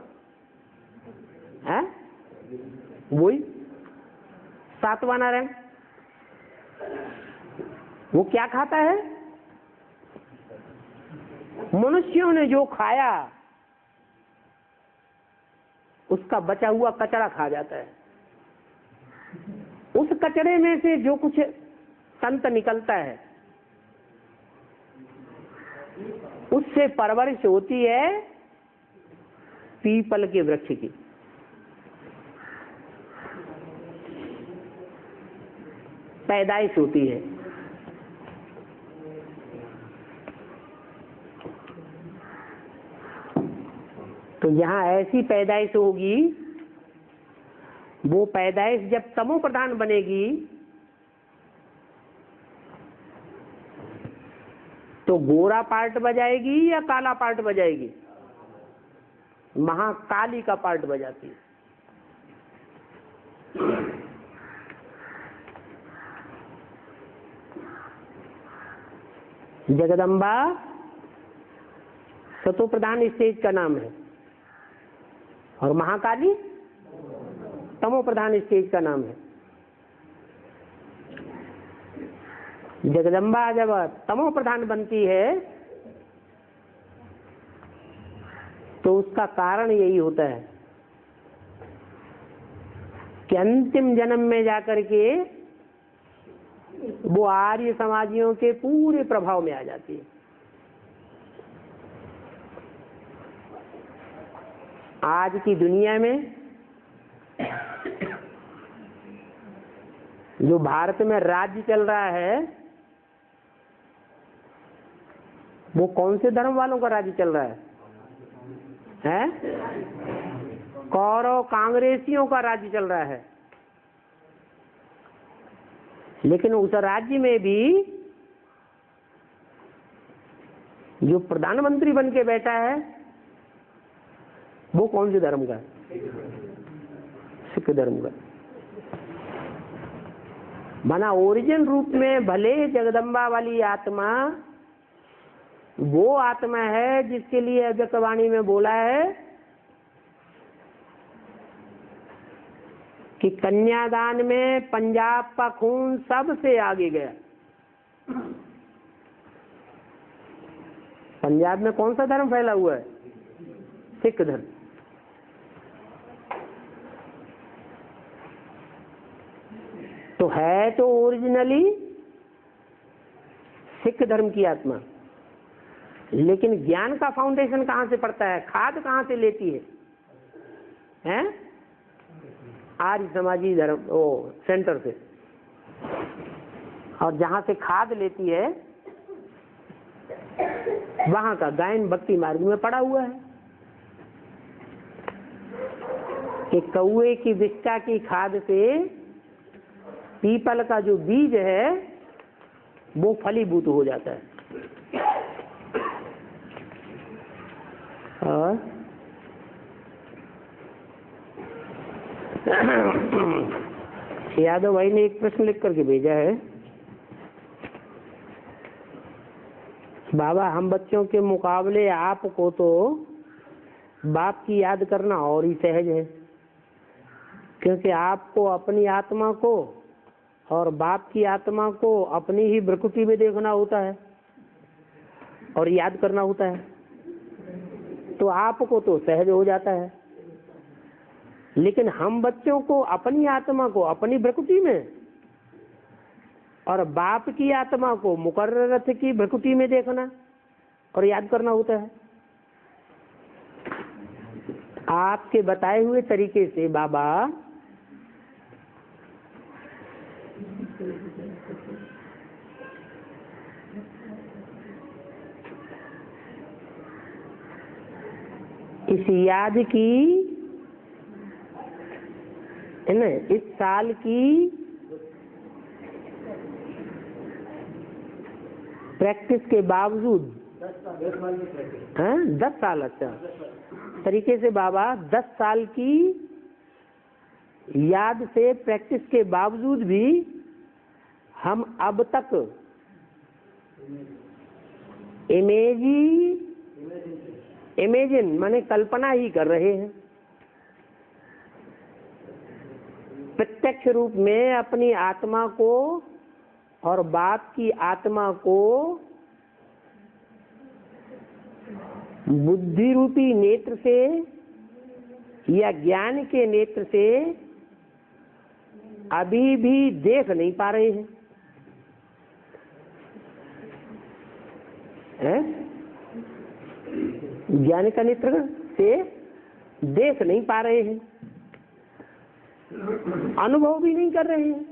है? वही सातवां नारायण। वो क्या खाता है? मनुष्यों ने जो खाया उसका बचा हुआ कचरा खा जाता है। उस कचरे में से जो कुछ तंत निकलता है उससे परवरिश होती है पीपल के वृक्ष की। पैदाइश होती है। तो यहां ऐसी पैदाइश होगी, वो पैदाइश जब तमो प्रधान बनेगी तो गोरा पार्ट बजाएगी या काला पार्ट बजाएगी? महाकाली का पार्ट बजाती है। जगदम्बा सतो प्रधान स्टेज का नाम है और महाकाली तमो प्रधान स्टेज का नाम है। जगदम्बा जब तमो प्रधान बनती है तो उसका कारण यही होता है कि अंतिम जन्म में जाकर के वो आर्य समाजियों के पूरे प्रभाव में आ जाती है। आज की दुनिया में जो भारत में राज्य चल रहा है वो कौन से धर्म वालों का राज्य चल रहा है? कौरव कांग्रेसियों का राज्य चल रहा है। लेकिन उस राज्य में भी जो प्रधानमंत्री बन के बैठा है वो कौन से धर्म का है? सिख धर्म का। माना ओरिजिन रूप में भले जगदम्बा वाली आत्मा वो आत्मा है जिसके लिए अव्यक्तवाणी में बोला है कि कन्यादान में पंजाब का खून सबसे आगे गया। पंजाब में कौन सा धर्म फैला हुआ है? सिख धर्म। तो है तो ओरिजिनली सिख धर्म की आत्मा, लेकिन ज्ञान का फाउंडेशन कहां से पड़ता है? खाद कहां से लेती है? हैं? आर्य समाजी धर्म वो सेंटर से। और जहां से खाद लेती है वहां का गायन भक्ति मार्ग में पड़ा हुआ है कि कौए की विष्ठा की खाद से पीपल का जो बीज है वो फलीभूत हो जाता है। और यादव भाई ने एक प्रश्न लिख करके भेजा है, बाबा हम बच्चों के मुकाबले आपको तो बाप की याद करना और ही सहज है, क्योंकि आपको अपनी आत्मा को और बाप की आत्मा को अपनी ही प्रकृति में देखना होता है और याद करना होता है, तो आपको तो सहज हो जाता है। लेकिन हम बच्चों को अपनी आत्मा को अपनी प्रकृति में और बाप की आत्मा को मुकर्रर रथ की प्रकृति में देखना और याद करना होता है। आपके बताए हुए तरीके से बाबा इस याद की है ना, इस साल की प्रैक्टिस के बावजूद 10 साल अच्छा तरीके से बाबा 10 साल की याद से प्रैक्टिस के बावजूद भी हम अब तक इमेजिन माने कल्पना ही कर रहे हैं। प्रत्यक्ष रूप में अपनी आत्मा को और बाप की आत्मा को बुद्धि रूपी नेत्र से या ज्ञान के नेत्र से अभी भी देख नहीं पा रहे हैं, ज्ञान का नेत्र से देख नहीं पा रहे हैं, अनुभव भी नहीं कर रहे हैं।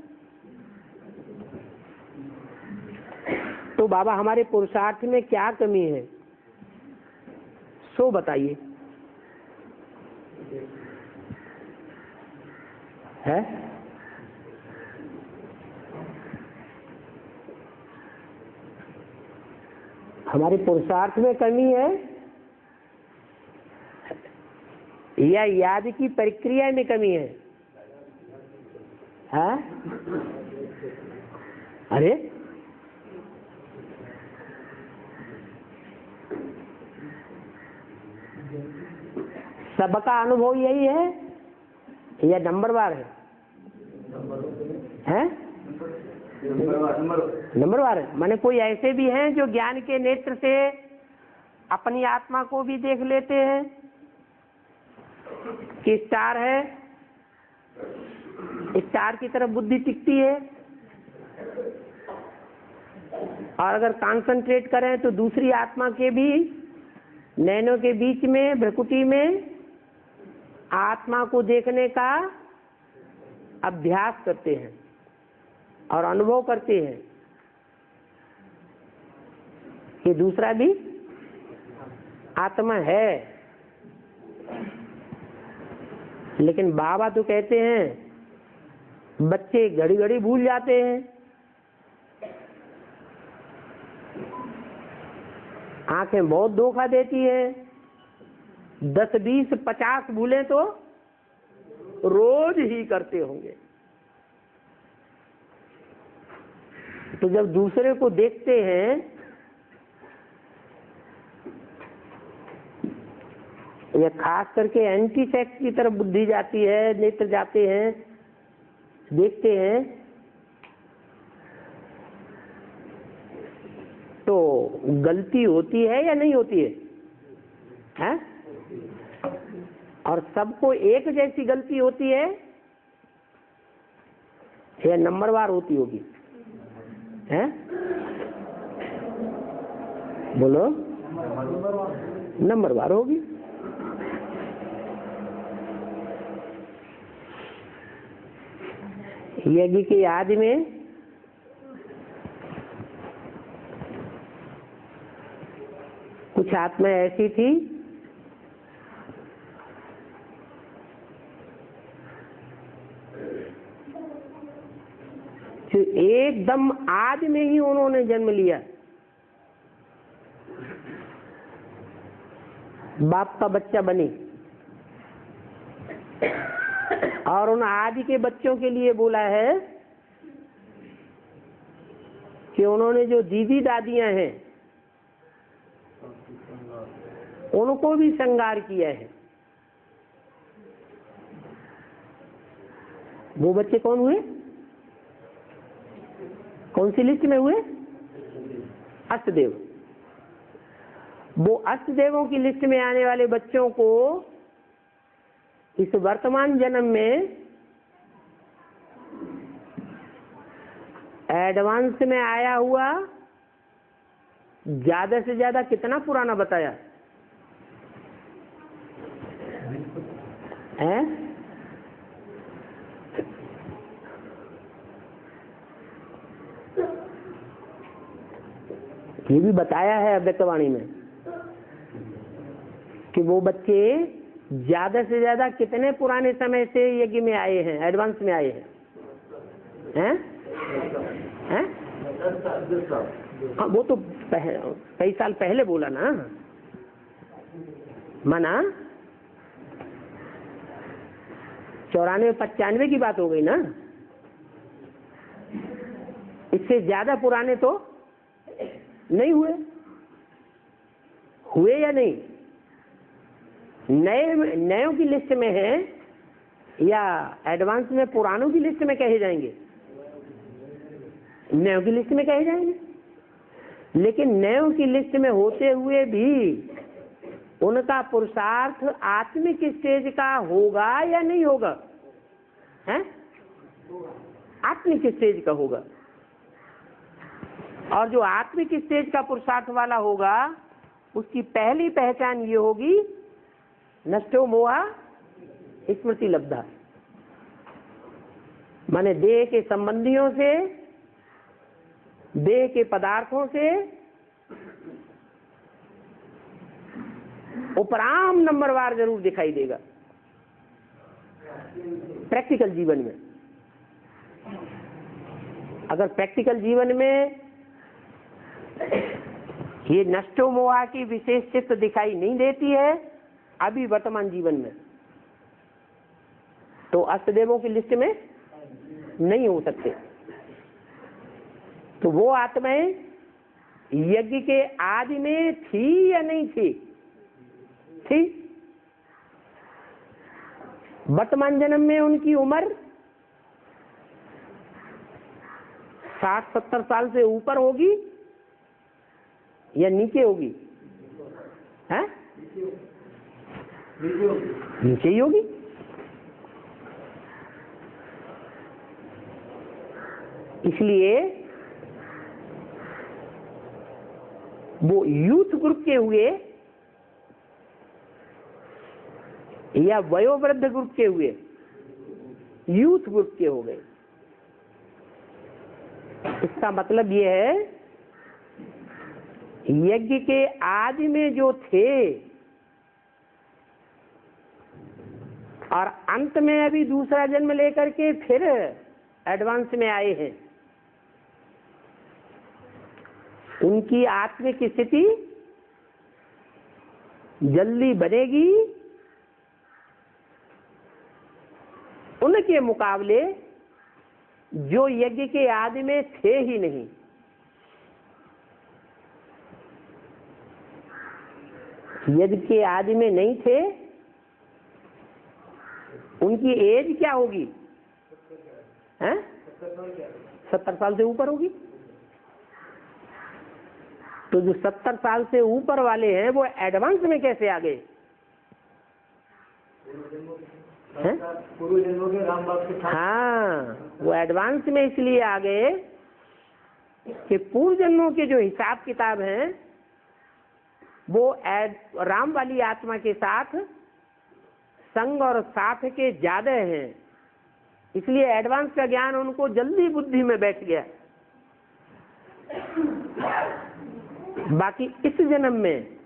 तो बाबा हमारे पुरुषार्थ में क्या कमी है, सो बताइए। है हमारे पुरुषार्थ में कमी है या याद की प्रक्रिया में कमी है? हाँ? अरे सबका अनुभव यही है या नंबरवार है? हैं? नंबरवार है। माने कोई ऐसे भी हैं जो ज्ञान के नेत्र से अपनी आत्मा को भी देख लेते हैं कि स्टार है, स्टार की तरफ बुद्धि टिकती है, और अगर कंसंट्रेट करें तो दूसरी आत्मा के भी नैनों के बीच में भ्रकुटी में आत्मा को देखने का अभ्यास करते हैं और अनुभव करते हैं कि दूसरा भी आत्मा है। लेकिन बाबा तो कहते हैं बच्चे घड़ी घड़ी भूल जाते हैं, आंखें बहुत धोखा देती है, 10, 20, 50 भूलें तो रोज ही करते होंगे। तो जब दूसरे को देखते हैं या खास करके एंटी सेक्स की तरफ बुद्धि जाती है, नेत्र जाते हैं, देखते हैं, तो गलती होती है या नहीं होती है? हैं? और सबको एक जैसी गलती होती है या नंबरवार होती होगी? हैं? बोलो। नंबरवार होगी। यज्ञ की याद में कुछ आत्मा ऐसी थी जो एकदम आज में ही उन्होंने जन्म लिया, बाप का बच्चा बनी, और उन आदि के बच्चों के लिए बोला है कि उन्होंने जो दीदी दादियां हैं उनको भी श्रृंगार किया है। वो बच्चे कौन हुए? कौन सी लिस्ट में हुए? अष्टदेव। वो अष्टदेवों की लिस्ट में आने वाले बच्चों को इस वर्तमान जन्म में एडवांस में आया हुआ ज्यादा से ज्यादा कितना पुराना बताया है? ये भी बताया है अव्यक्तवाणी में कि वो बच्चे ज्यादा से ज्यादा कितने पुराने समय से यज्ञ में आए हैं, एडवांस में आए हैं? हैं? हैं? हाँ, वो तो कई साल पहले बोला ना, माना 94-95 की बात हो गई ना। इससे ज्यादा पुराने तो नहीं हुए। हुए या नहीं? नयों की लिस्ट में है या एडवांस में पुरानों की लिस्ट में कहे जाएंगे? नयों की लिस्ट में कहे जाएंगे। लेकिन नयों की लिस्ट में होते हुए भी उनका पुरुषार्थ आत्मिक स्टेज का होगा या नहीं होगा? है? आत्मिक स्टेज का होगा। और जो आत्मिक स्टेज का पुरुषार्थ वाला होगा उसकी पहली पहचान ये होगी, नष्टो मोहा स्मृति लब्धा, माने देह के संबंधियों से, देह के पदार्थों से उपराम नंबरवार जरूर दिखाई देगा प्रैक्टिकल जीवन में। अगर प्रैक्टिकल जीवन में ये नष्टो मोहा की विशेष चित्त दिखाई नहीं देती है अभी वर्तमान जीवन में, तो अष्टदेवों की लिस्ट में नहीं हो सकते। तो वो आत्माएं यज्ञ के आदि में थी या नहीं थी? थी। वर्तमान जन्म में उनकी उम्र 60-70 साल से ऊपर होगी या नीचे होगी? हैं? नीचे ही होगी। इसलिए वो यूथ ग्रुप के हुए या वयोवृद्ध ग्रुप के हुए? यूथ ग्रुप के हो गए। इसका मतलब ये है यज्ञ के आदि में जो थे और अंत में अभी दूसरा जन्म लेकर के फिर एडवांस में आए हैं, उनकी आत्मिक स्थिति जल्दी बनेगी उनके मुकाबले जो यज्ञ के आदि में थे ही नहीं। यज्ञ के आदि में नहीं थे, उनकी एज क्या होगी? हैं? 70 साल से ऊपर होगी। तो जो 70 साल से ऊपर वाले हैं वो एडवांस में कैसे आ गए? पूर्व जन्मों के राम बाप के साथ। हाँ, वो एडवांस में इसलिए आ गए कि पूर्व जन्मों के जो हिसाब किताब हैं वो राम वाली आत्मा के साथ संग और साथ के ज्यादा हैं, इसलिए एडवांस का ज्ञान उनको जल्दी बुद्धि में बैठ गया। बाकी इस जन्म में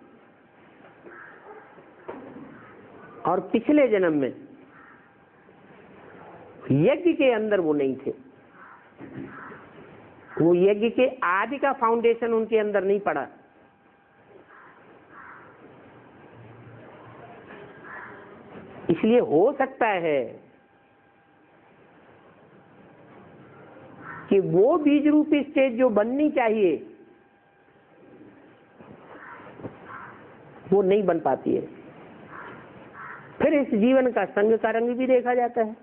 और पिछले जन्म में यज्ञ के अंदर वो नहीं थे। वो यज्ञ के आदि का फाउंडेशन उनके अंदर नहीं पड़ा। इसलिए हो सकता है कि वो बीज रूपी स्टेज जो बननी चाहिए वो नहीं बन पाती है। फिर इस जीवन का संग का रंग भी देखा जाता है।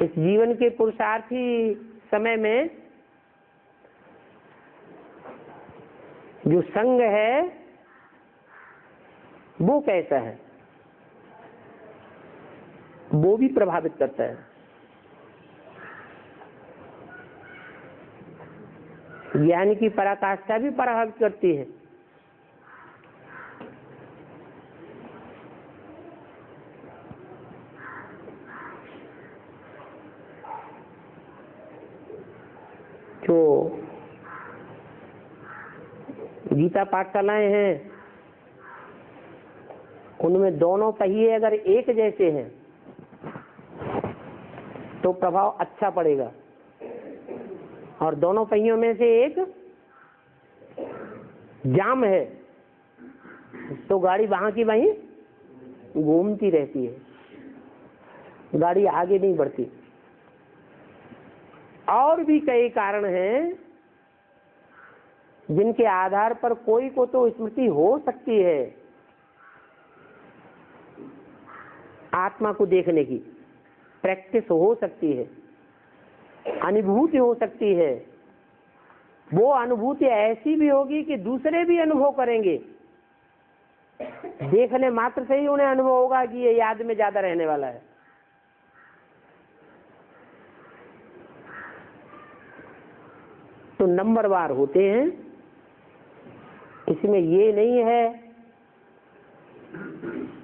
इस जीवन के पुरुषार्थी समय में जो संग है वो कैसा है, वो भी प्रभावित करता है। ज्ञान की पराकाष्ठा भी प्रभावित करती है। जो गीता पाठशालाएं हैं उनमें दोनों पहिए अगर एक जैसे हैं तो प्रभाव अच्छा पड़ेगा, और दोनों पहियों में से एक जाम है तो गाड़ी वहां की वहीं घूमती रहती है, गाड़ी आगे नहीं बढ़ती। और भी कई कारण हैं जिनके आधार पर कोई को तो स्मृति हो सकती है आत्मा को देखने की, प्रैक्टिस हो सकती है, अनुभूति हो सकती है। वो अनुभूति ऐसी भी होगी कि दूसरे भी अनुभव करेंगे। देखने मात्र से ही उन्हें अनुभव होगा कि ये याद में ज्यादा रहने वाला है। तो नंबरवार होते हैं। इसमें ये नहीं है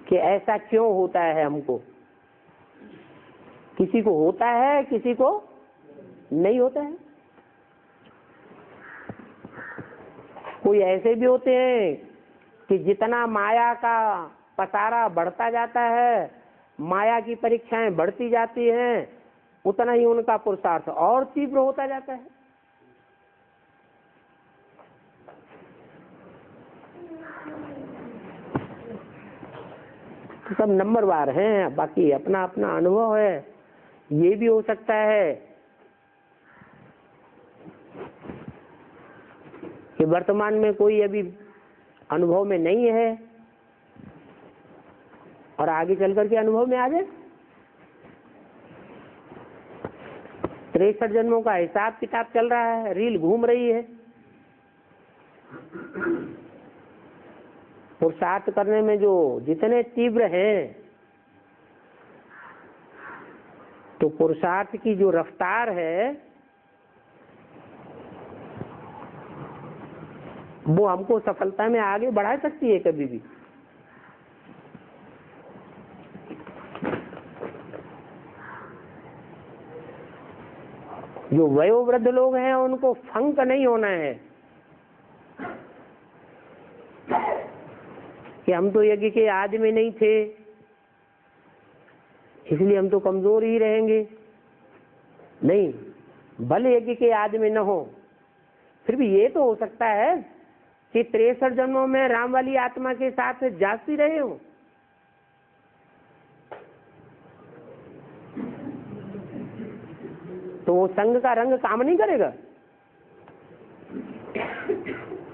कि ऐसा क्यों होता है हमको, किसी को होता है किसी को नहीं होता है। कोई ऐसे भी होते हैं कि जितना माया का पसारा बढ़ता जाता है, माया की परीक्षाएं बढ़ती जाती हैं, उतना ही उनका पुरुषार्थ और तीव्र होता जाता है। तो सब नंबरवार हैं, बाकी अपना अपना अनुभव है। ये भी हो सकता है कि वर्तमान में कोई अभी अनुभव में नहीं है और आगे चल करके अनुभव में आ जाए। 63 जन्मों का हिसाब किताब चल रहा है, रील घूम रही है। पुरुषार्थ करने में जो जितने तीव्र हैं, तो पुरुषार्थ की जो रफ्तार है वो हमको सफलता में आगे बढ़ा सकती है कभी भी। जो वयोवृद्ध लोग हैं उनको फंक नहीं होना है कि हम तो यज्ञ के आदि में नहीं थे इसलिए हम तो कमजोर ही रहेंगे। नहीं, भले यज्ञ के आदि में न हो, फिर भी ये तो हो सकता है कि 63 जन्मों में राम वाली आत्मा के साथ जाती रहे हो। तो वो संग का रंग काम नहीं करेगा।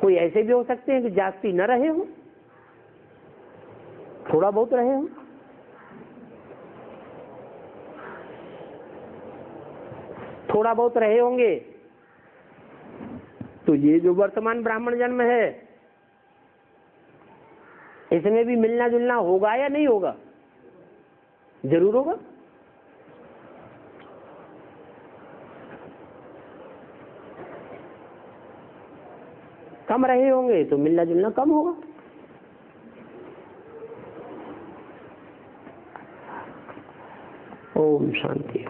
कोई ऐसे भी हो सकते हैं कि जास्ती न रहे हो, थोड़ा बहुत रहे हो। थोड़ा बहुत रहे होंगे तो ये जो वर्तमान ब्राह्मण जन्म है इसमें भी मिलना जुलना होगा या नहीं होगा? जरूर होगा। कम रहे होंगे तो मिलना जुलना कम होगा। ओम शांति।